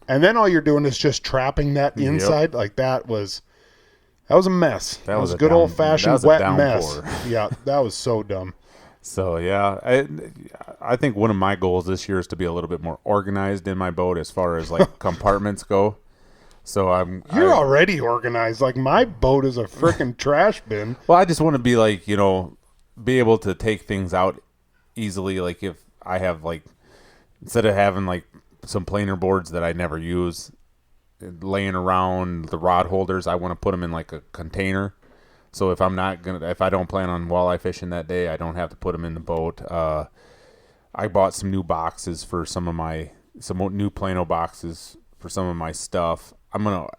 And then all you're doing is just trapping that inside. Like that was a mess. That was a good old fashioned wet mess. Yeah, that was so dumb. So yeah, I think one of my goals this year is to be a little bit more organized in my boat as far as like compartments go. So you're already organized. Like my boat is a freaking trash bin. Well, I just want to be like be able to take things out easily. Like if I have like, instead of having like some planer boards that I never use laying around, the rod holders, I want to put them in like a container. So if I don't plan on walleye fishing that day, I don't have to put them in the boat. I bought some new boxes for some new Plano boxes for some of my stuff. I'm going to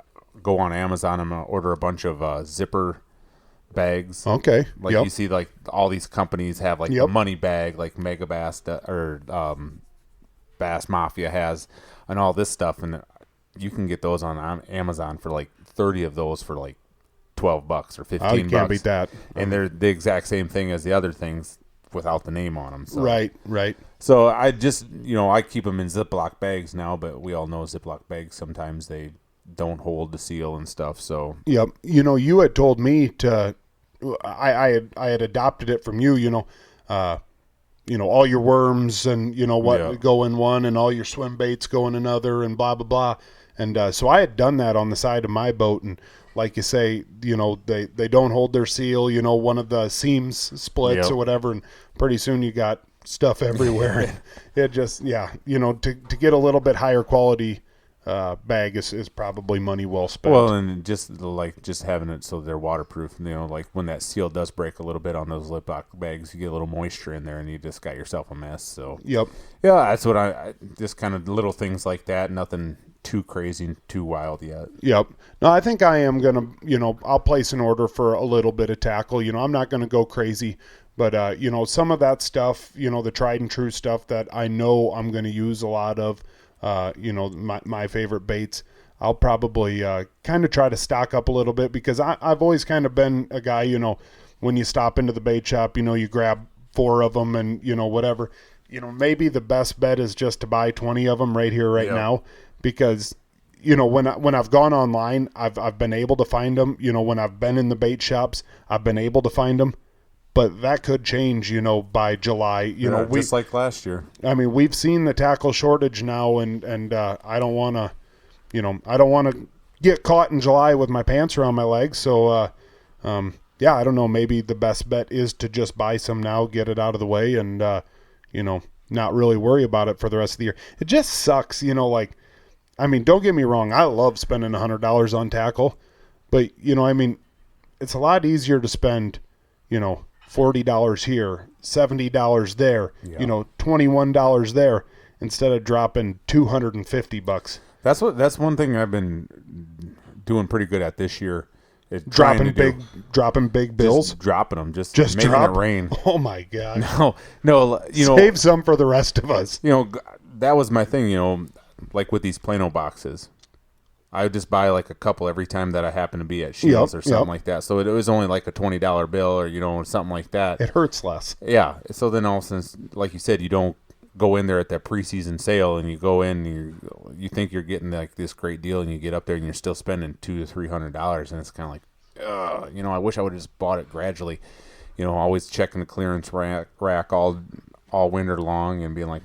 go on Amazon. I'm going to order a bunch of zipper bags. Okay. Like you see, like all these companies have like the money bag, like Mega Bass or Bass Mafia has, and all this stuff. And you can get those on Amazon for like 30 of those for like $12 or $15. You can't beat that. And they're the exact same thing as the other things without the name on them. So. Right. So I just, I keep them in Ziploc bags now, but we all know Ziploc bags, sometimes they don't hold the seal and stuff. So, yep. You had told me I had adopted it from you, all your worms and, go in one and all your swim baits go in another and blah, blah, blah. And so I had done that on the side of my boat. And like you say, they don't hold their seal, one of the seams splits or whatever. And pretty soon you got stuff everywhere. It just, to get a little bit higher quality bag is probably money well spent. Well, and just having it so they're waterproof, like when that seal does break a little bit on those Ziploc bags, you get a little moisture in there and you just got yourself a mess. So, yep. Yeah, that's what I just kind of little things like that, nothing too crazy, too wild yet. Yep. No, I think I am going to, I'll place an order for a little bit of tackle. I'm not going to go crazy, but, some of that stuff, the tried and true stuff that I know I'm going to use a lot of, my favorite baits, I'll probably kind of try to stock up a little bit because I've always kind of been a guy, when you stop into the bait shop, you grab 4 of them and, whatever. Maybe the best bet is just to buy 20 of them right here, right now. Because, when I've gone online, I've been able to find them. When I've been in the bait shops, I've been able to find them. But that could change, by July. Just like last year. I mean, we've seen the tackle shortage now, and I don't want to, get caught in July with my pants around my legs. So, I don't know. Maybe the best bet is to just buy some now, get it out of the way, and not really worry about it for the rest of the year. It just sucks, don't get me wrong. I love spending $100 on tackle, but it's a lot easier to spend, $40 here, $70 there, $21 there, instead of dropping $250. That's one thing I've been doing pretty good at this year. Dropping big bills, just dropping them, just making it rain. Oh my God! No, save some for the rest of us. That was my thing. Like with these Plano boxes, I would just buy like a couple every time that I happen to be at Shields or something like that. So it was only like a $20 bill or something like that. It hurts less. Yeah. So then all of a sudden, like you said, you don't go in there at that preseason sale and you go in and you think you're getting like this great deal and you get up there and you're still spending $200 to $300 and it's kind of like, I wish I would have just bought it gradually. Always checking the clearance rack all winter long and being like,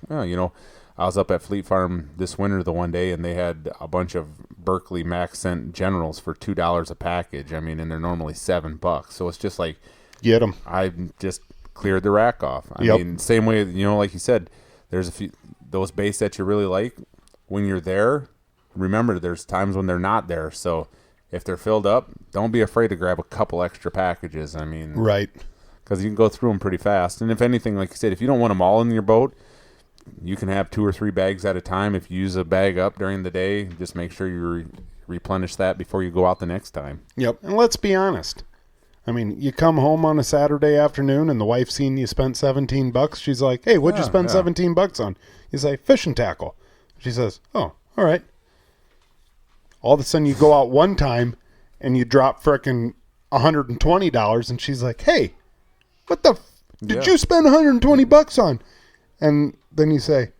I was up at Fleet Farm this winter the one day and they had a bunch of Berkeley Max Scent Generals for $2 a package. I mean, and they're normally $7. So it's just like, get them. I just cleared the rack off. I mean, same way, like you said, there's a few, those baits that you really like when you're there, remember there's times when they're not there. So if they're filled up, don't be afraid to grab a couple extra packages. I mean, right. Because you can go through them pretty fast. And if anything, like you said, if you don't want them all in your boat, you can have 2 or 3 bags at a time. If you use a bag up during the day, just make sure you replenish that before you go out the next time. Yep. And let's be honest. I mean, you come home on a Saturday afternoon and the wife seen you spent $17. She's like, hey, what'd you spend $17 on? You say, fishing tackle. She says, oh, all right. All of a sudden you go out one time and you drop frickin' $120 and she's like, hey, what the did you spend $120 on? And then you say,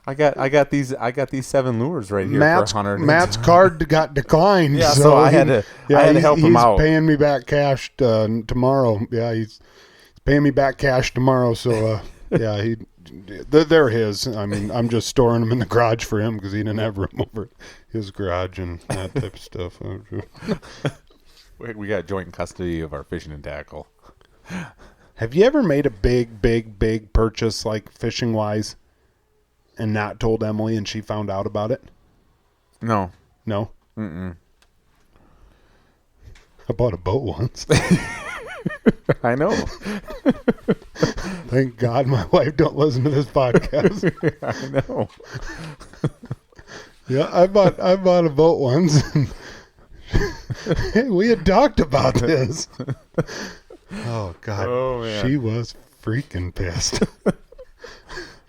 I got these 7 lures right here for 100. Matt's card got declined. Yeah, so I had to help him out. He's paying me back cash tomorrow. Yeah, he's paying me back cash tomorrow. So they're his. I mean, I'm just storing them in the garage for him because he didn't have room over his garage and that type of stuff. We got joint custody of our fishing and tackle. Have you ever made a big purchase, like fishing-wise, and not told Emily and she found out about it? No. No? Mm-mm. I bought a boat once. I know. Thank God my wife don't listen to this podcast. I know. Yeah, I bought a boat once. We had talked about this. Oh God. Oh, man. She was freaking pissed.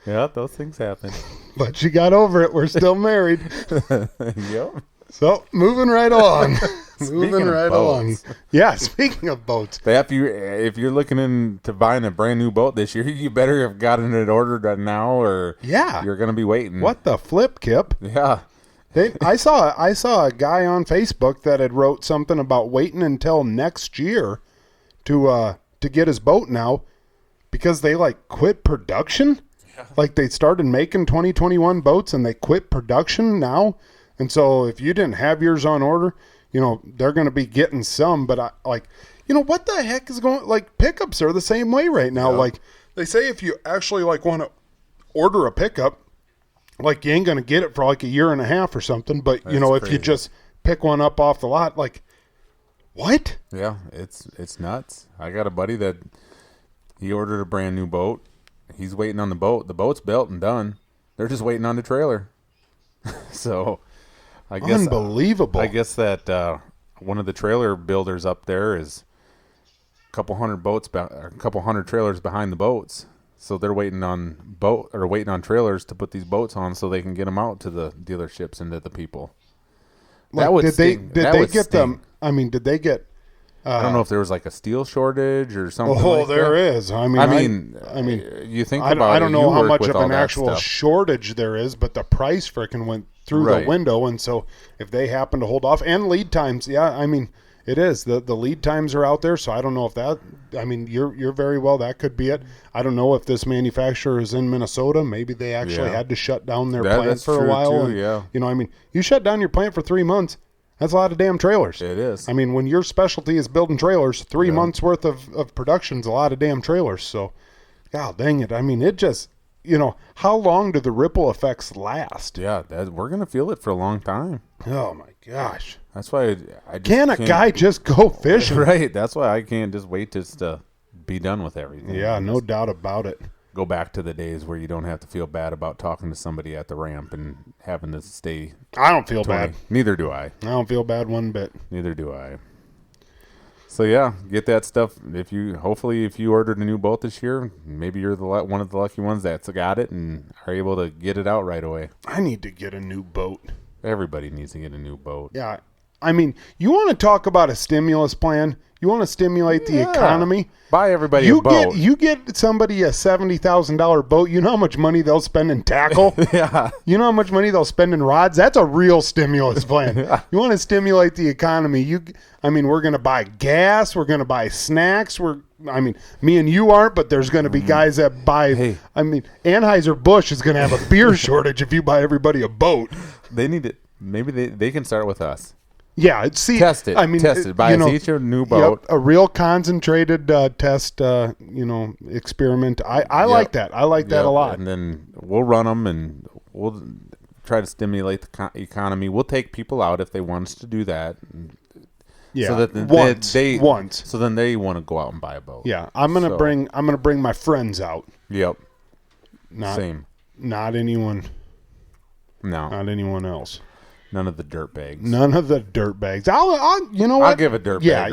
Yeah, those things happen. But she got over it. We're still married. Yep. So, moving right along. Speaking of boats. Yeah, speaking of boats. If you're looking into buying a brand new boat this year, you better have gotten it ordered now, or you're going to be waiting. What the flip, Kip? Yeah. I saw a guy on Facebook that had wrote something about waiting until next year to get his boat now because they quit production. Yeah. Like they started making 2021 boats and they quit production now. And so if you didn't have yours on order, they're going to be getting some, but what the heck is going, pickups are the same way right now. Yeah. Like they say, if you actually want to order a pickup, you ain't going to get it for a year and a half or something. But That's if crazy. you just pick one up off the lot, what? Yeah, it's nuts. I got a buddy that he ordered a brand new boat. He's waiting on the boat. The boat's built and done. They're just waiting on the trailer. So I guess unbelievable. I guess that one of the trailer builders up there is a couple hundred trailers behind the boats. So they're waiting on trailers to put these boats on so they can get them out to the dealerships and to the people. Did they get them? I mean, did they get? I don't know if there was a steel shortage or something. Oh, there is. I mean, you think about it. I don't know how much of an actual shortage there is, but the price frickin' went through the window, and so if they happen to hold off, and lead times, it is the lead times are out there. So I don't know if that. You're very well. That could be it. I don't know if this manufacturer is in Minnesota. Maybe they actually had to shut down their plant for a while. Too, and, you shut down your plant for 3 months. That's a lot of damn trailers. It is. When your specialty is building trailers, 3 months worth of production's a lot of damn trailers. So, God dang it. It just, how long do the ripple effects last? Yeah, we're going to feel it for a long time. Oh, my gosh. That's why I just can't a guy just go fishing? Right. That's why I can't just wait to be done with everything. Yeah, no doubt about it. Go back to the days where you don't have to feel bad about talking to somebody at the ramp and having to stay. I don't feel bad. Neither do I. I don't feel bad one bit. Neither do I. So yeah, get that stuff. If you ordered a new boat this year, maybe you're one of the lucky ones that's got it and are able to get it out right away. I need to get a new boat. Everybody needs to get a new boat. Yeah. You want to talk about a stimulus plan? You want to stimulate the economy? Buy everybody a boat. You get somebody a $70,000 boat. You know how much money they'll spend in tackle? Yeah. You know how much money they'll spend in rods? That's a real stimulus plan. Yeah. You want to stimulate the economy. We're going to buy gas. We're going to buy snacks. Me and you aren't, but there's going to be guys that buy. Hey. Anheuser-Busch is going to have a beer shortage if you buy everybody a boat. They need it. Maybe they can start with us. Yeah, test it. Test it. Buy us each a new boat. Yep, a real concentrated test, experiment. I like that. I like that a lot. And then we'll run them, and we'll try to stimulate the economy. We'll take people out if they want us to do that. Yeah, so that once. So then they want to go out and buy a boat. Yeah, I'm gonna bring my friends out. Yep. Same. Not anyone. No. Not anyone else. None of the dirt bags. I'll give a dirt bag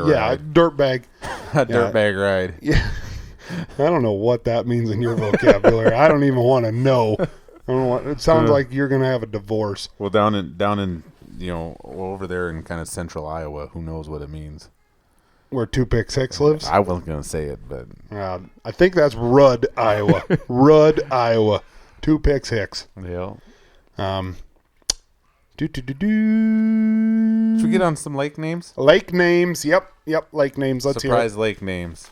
a ride. Yeah, dirt bag. A dirt bag ride. Yeah. I don't know what that means in your vocabulary. I don't even want to know. I don't know it sounds like you're going to have a divorce. Well, down in over there in kind of central Iowa, who knows what it means. Where 2 Pick 6 lives? I wasn't going to say it, but I think that's Rudd, Iowa. Rudd, Iowa. 2 Pick 6. Yeah. Should we get on some lake names? Lake names. Yep. Lake names. Let's Surprise hear it. lake names.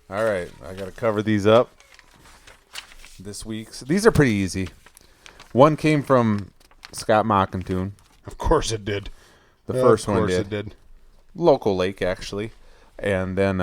All right. I got to cover these up this week's. These are pretty easy. One came from Scott Mockentune. Of course it did. The first one did. Of course it did. local lake actually, and then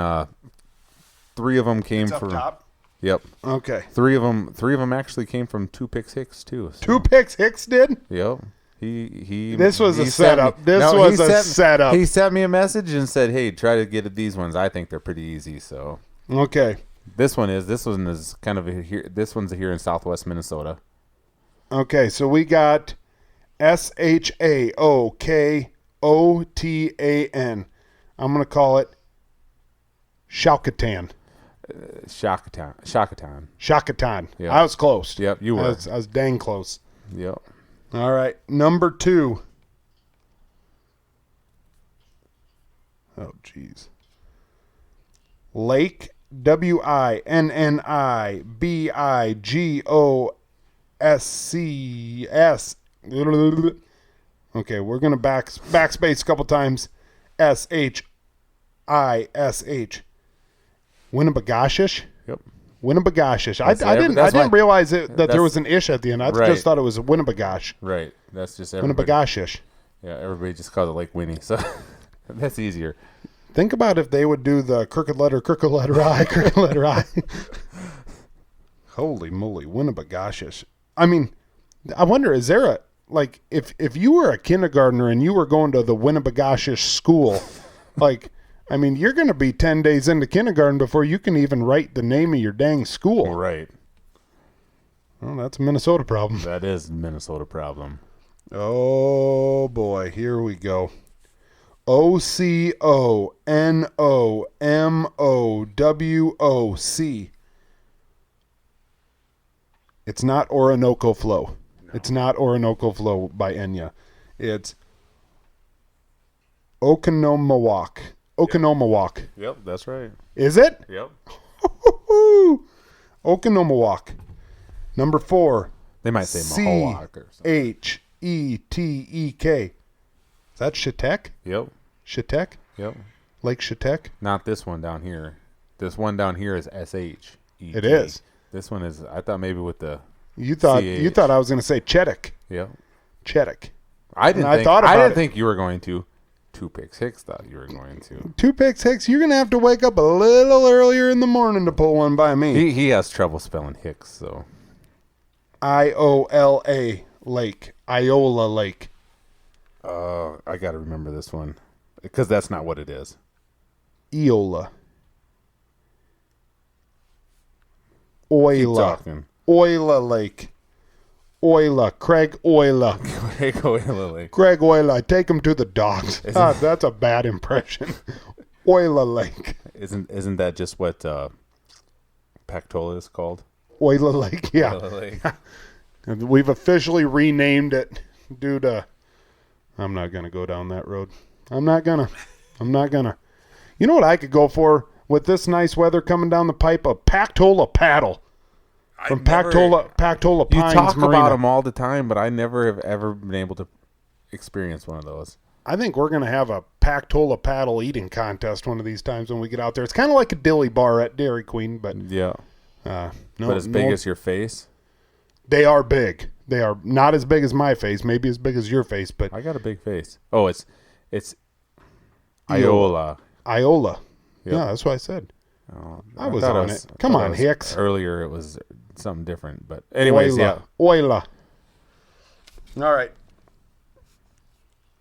3 of them came It's up from. top? Yep. Okay. 3 of them actually came from Two Picks Hicks too. So. 2 picks Hicks did? Yep. He. This was a sent setup. me- This no, was he a sent- setup. He sent me a message and said, "Hey, try to get at these ones. I think they're pretty easy." So Okay. this one is kind of here. This one's here in Southwest Minnesota. Okay, so we got Shaokotan. I'm going to call it Shaukatan. Shakatan. Shakatan. Yeah. I was close. Yep, you were. I was dang close. Yep. All right, number 2. Oh, jeez. Lake, WINNIBIGOSCS. Okay, we're going to backspace a couple times. SHISH. Winnipegashish? Yep. Winnipegashish. I That's didn't why- realize that there that's- was an ish at the end. I Right. just thought it was Winnipegash. Right. That's just everybody. Winnipegashish. Yeah, everybody just calls it Lake Winnie, so that's easier. Think about if they would do the crooked letter I, crooked letter I. Holy moly, Winnipegashish. I mean, I wonder, is there a, like, if you were a kindergartner and you were going to the Winnipegashish school, like, I mean, you're going to be 10 days into kindergarten before you can even write the name of your dang school. Right. Well, that's a Minnesota problem. That is a Minnesota problem. Oh, boy, here we go. OCONOMOWOC. It's not Orinoco Flow. No. It's not Orinoco Flow by Enya. It's Oconomowoc. Oconomowoc. Yep, that's right. Is it? Yep. Oconomowoc. Number 4. They might say Mahawak or something. Chetek. Is that Chetek? Yep. Chetek? Yep. Lake Chetek? Not this one down here. This one down here is SHET. It is. This one is, I thought maybe with the You thought I was going to say Chetek. Yep. Chetek. I didn't And I think thought I about didn't it. think you were going to. 2 Picks Hicks thought you were going to. 2 picks Hicks. You're going to have to wake up a little earlier in the morning to pull one by me. He has trouble spelling Hicks, so Iola Lake. Iola Lake. I got to remember this one because that's not what it is. Eola. Keep Oila. talking. Oila Lake. Oila. Craig Oila. Lily. Greg Oila. Take him to the dogs. That's a bad impression. Oila Lake. Isn't that just what Pactola is called? Oila Lake. Yeah. Oila Lake. We've officially renamed it due to... I'm not going to go down that road. I'm not going to. You know what I could go for with this nice weather coming down the pipe? A Pactola paddle from Pactola You Pines talk Marina. about them all the time, but I never have ever been able to experience one of those. I think we're going to have a Pactola paddle eating contest one of these times when we get out there. It's kind of like a dilly bar at Dairy Queen, but Yeah. no, But as big as your face? they are big. They are not as big as my face, maybe as big as your face, but I got a big face. Oh, it's Iola. Iola. Yep. Yeah, that's what I said. Oh, I was thought on it. Come on, Hicks. Earlier it was something different, but anyways, yeah. Oila. All right.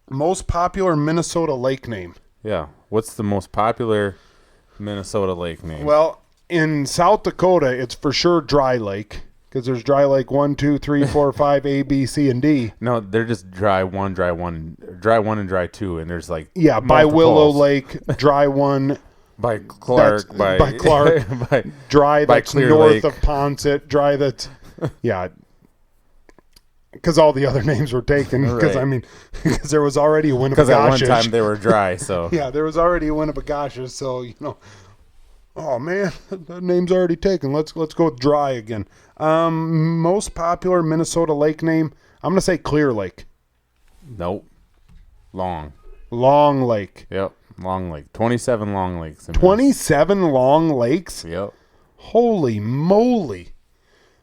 Most popular Minnesota lake name. Yeah. What's the most popular Minnesota lake name? Well, in South Dakota, it's for sure Dry Lake because there's Dry Lake 1, 2, 3, 4, 5, A, B, C, and D. No, they're just dry one, and dry 2, and there's like Yeah, by multiples. Willow Lake, Dry 1. By Clark, by Clark. by Dry By that's Clear north Lake. of Ponset. Dry that's, yeah. Because all the other names were taken. Because, Right. I mean, because there was already a because at one Winnipegashish. time they were dry, so Yeah, there was already a Winnipegashish, so, you know. Oh, man, that name's already taken. Let's go with Dry again. Most popular Minnesota lake name, I'm going to say Clear Lake. Nope. Long Lake. Yep. Long Lake. 27 Long Lakes. 27 long lakes? Yep. Holy moly.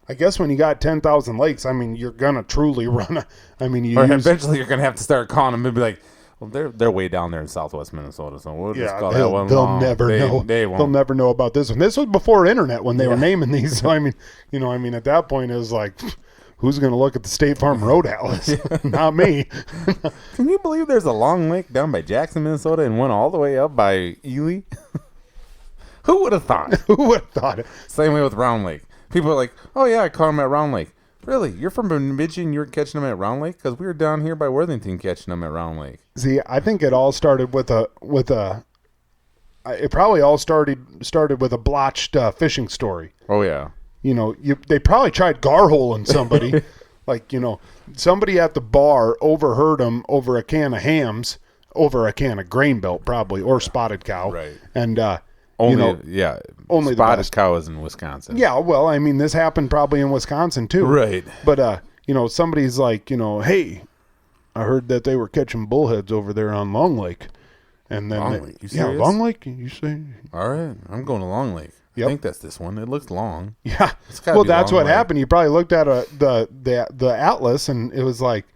I guess when you got 10,000 lakes, I mean, you're going to truly run a... I mean, Or eventually you're going to have to start calling them and be like, Well, they're way down there in southwest Minnesota, so we'll just call that they'll, one they'll long. never know. They won't. They'll never know about this one. This was before internet when they were naming these. So I mean, at that point it was like, who's going to look at the State Farm Road Atlas? Not me. Can you believe there's a long lake down by Jackson, Minnesota, and one all the way up by Ely? Who would have thought? Who would have thought it? Same way with Round Lake. People are like, oh yeah, I caught them at Round Lake. Really? You're from Bemidji and you're catching them at Round Lake? Because we were down here by Worthington catching them at Round Lake. See, I think it all started with a. It probably all started with a blotched fishing story. Oh yeah. They probably tried garholing somebody, somebody at the bar overheard them over a can of hams, over a can of grain belt probably, or spotted cow, right? And only only spotted cow is in Wisconsin. Yeah, well, I mean, this happened probably in Wisconsin too, right? But somebody's like, hey, I heard that they were catching bullheads over there on Long Lake, and then Long Lake, you serious? Long Lake, you say? All right, I'm going to Long Lake. Yep. I think that's this one. It looks long. Yeah. Well, that's what happened. You probably looked at the atlas, and it was like,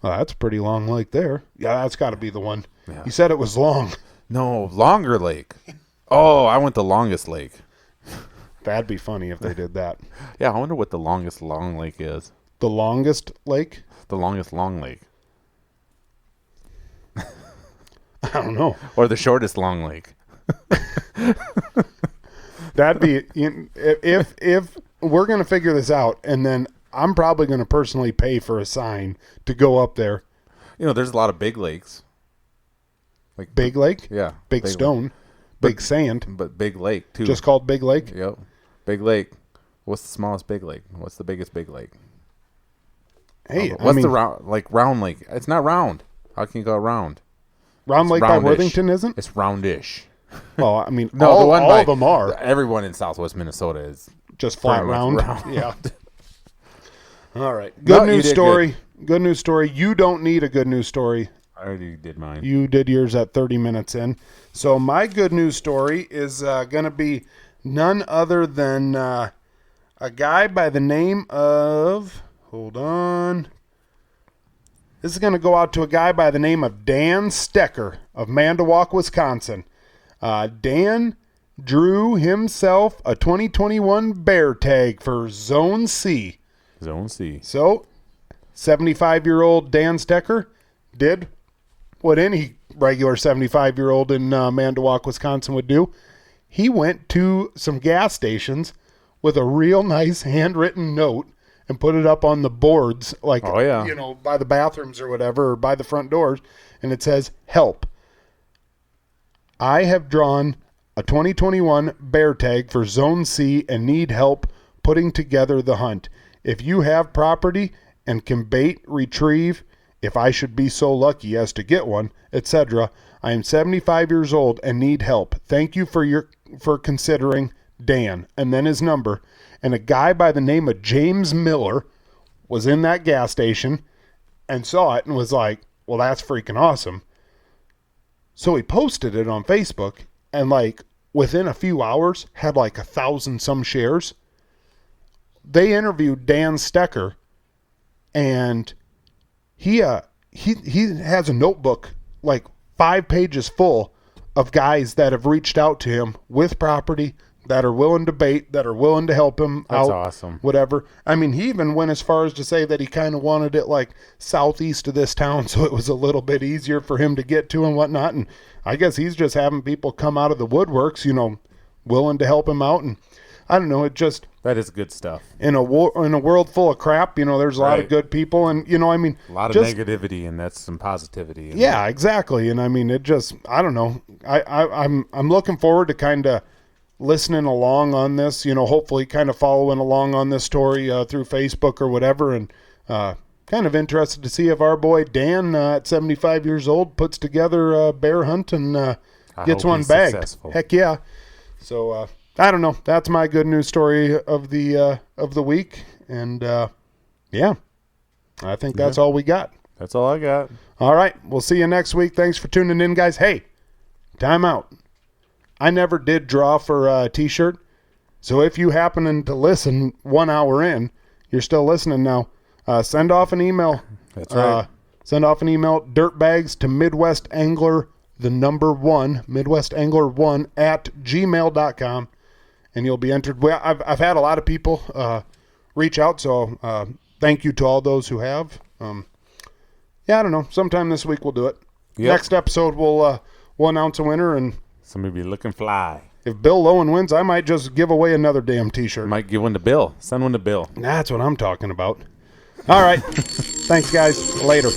oh, that's a pretty long lake there. Yeah, that's got to be the one. Yeah. You said it was long. No, Longer Lake. Oh, I went the longest lake. That'd be funny if they did that. Yeah, I wonder what the longest long lake is. The longest lake? The longest long lake. I don't know. Or the shortest long lake. That'd be if we're gonna figure this out, and then I'm probably gonna personally pay for a sign to go up there. There's a lot of big lakes. Like Big Lake, yeah, Big Stone, Big Sand, but Big Lake too. Just called Big Lake. Yep, Big Lake. What's the smallest big lake? What's the biggest big lake? Hey, what's the round lake? It's not round. How can you go round? Round Lake by Worthington isn't? It's roundish. Well, I mean, no, all of them are. Everyone in southwest Minnesota is just flat round. Yeah. All right. Good news story. Good news story. You don't need a good news story. I already did mine. You did yours at 30 minutes in. So my good news story is going to be none other than a guy by the name of, hold on. This is going to go out to a guy by the name of Dan Stecker of Manitowoc, Wisconsin. Dan drew himself a 2021 bear tag for Zone C. Zone C. So, 75-year-old Dan Stecker did what any regular 75-year-old in Manitowoc, Wisconsin would do. He went to some gas stations with a real nice handwritten note and put it up on the boards, like, by the bathrooms or whatever, or by the front doors, and it says, "Help. I have drawn a 2021 bear tag for Zone C and need help putting together the hunt. If you have property and can bait, retrieve, if I should be so lucky as to get one, etc. I am 75 years old and need help. Thank you for considering, Dan." And then his number. And a guy by the name of James Miller was in that gas station and saw it and was like, well, that's freaking awesome. So he posted it on Facebook, and within a few hours had 1,000 some shares. They interviewed Dan Stecker, and he has a notebook 5 pages full of guys that have reached out to him with property, that are willing to bait, that are willing to help him out. That's awesome. Whatever. I mean, he even went as far as to say that he kind of wanted it southeast of this town, so it was a little bit easier for him to get to and whatnot. And I guess he's just having people come out of the woodworks, willing to help him out. And I don't know, that is good stuff. In a world full of crap, there's a lot of good people, and a lot of negativity, and that's some positivity. Yeah, exactly. And I mean, I don't know. I'm looking forward to kind of listening along on this, hopefully kind of following along on this story through Facebook or whatever, and kind of interested to see if our boy Dan at 75 years old puts together a bear hunt and gets one bagged. Successful. Heck yeah. So I don't know. That's my good news story of the week, and yeah, I think that's all we got. That's all I got. All right, we'll see you next week. Thanks for tuning in, guys. Hey, time out. I never did draw for a T-shirt, so if you happen to listen 1 hour in, you're still listening now, send off an email. That's right. Send off an email, dirtbags to midwestangler1, midwestangler1 at gmail.com, and you'll be entered. Well, I've had a lot of people reach out, so thank you to all those who have. Yeah, I don't know. Sometime this week we'll do it. Yep. Next episode we'll announce a winner, and Somebody be looking fly. if Bill Lowen wins, I might just give away another damn T-shirt. Might give one to Bill. Send one to Bill. That's what I'm talking about. All right. Thanks, guys. Later.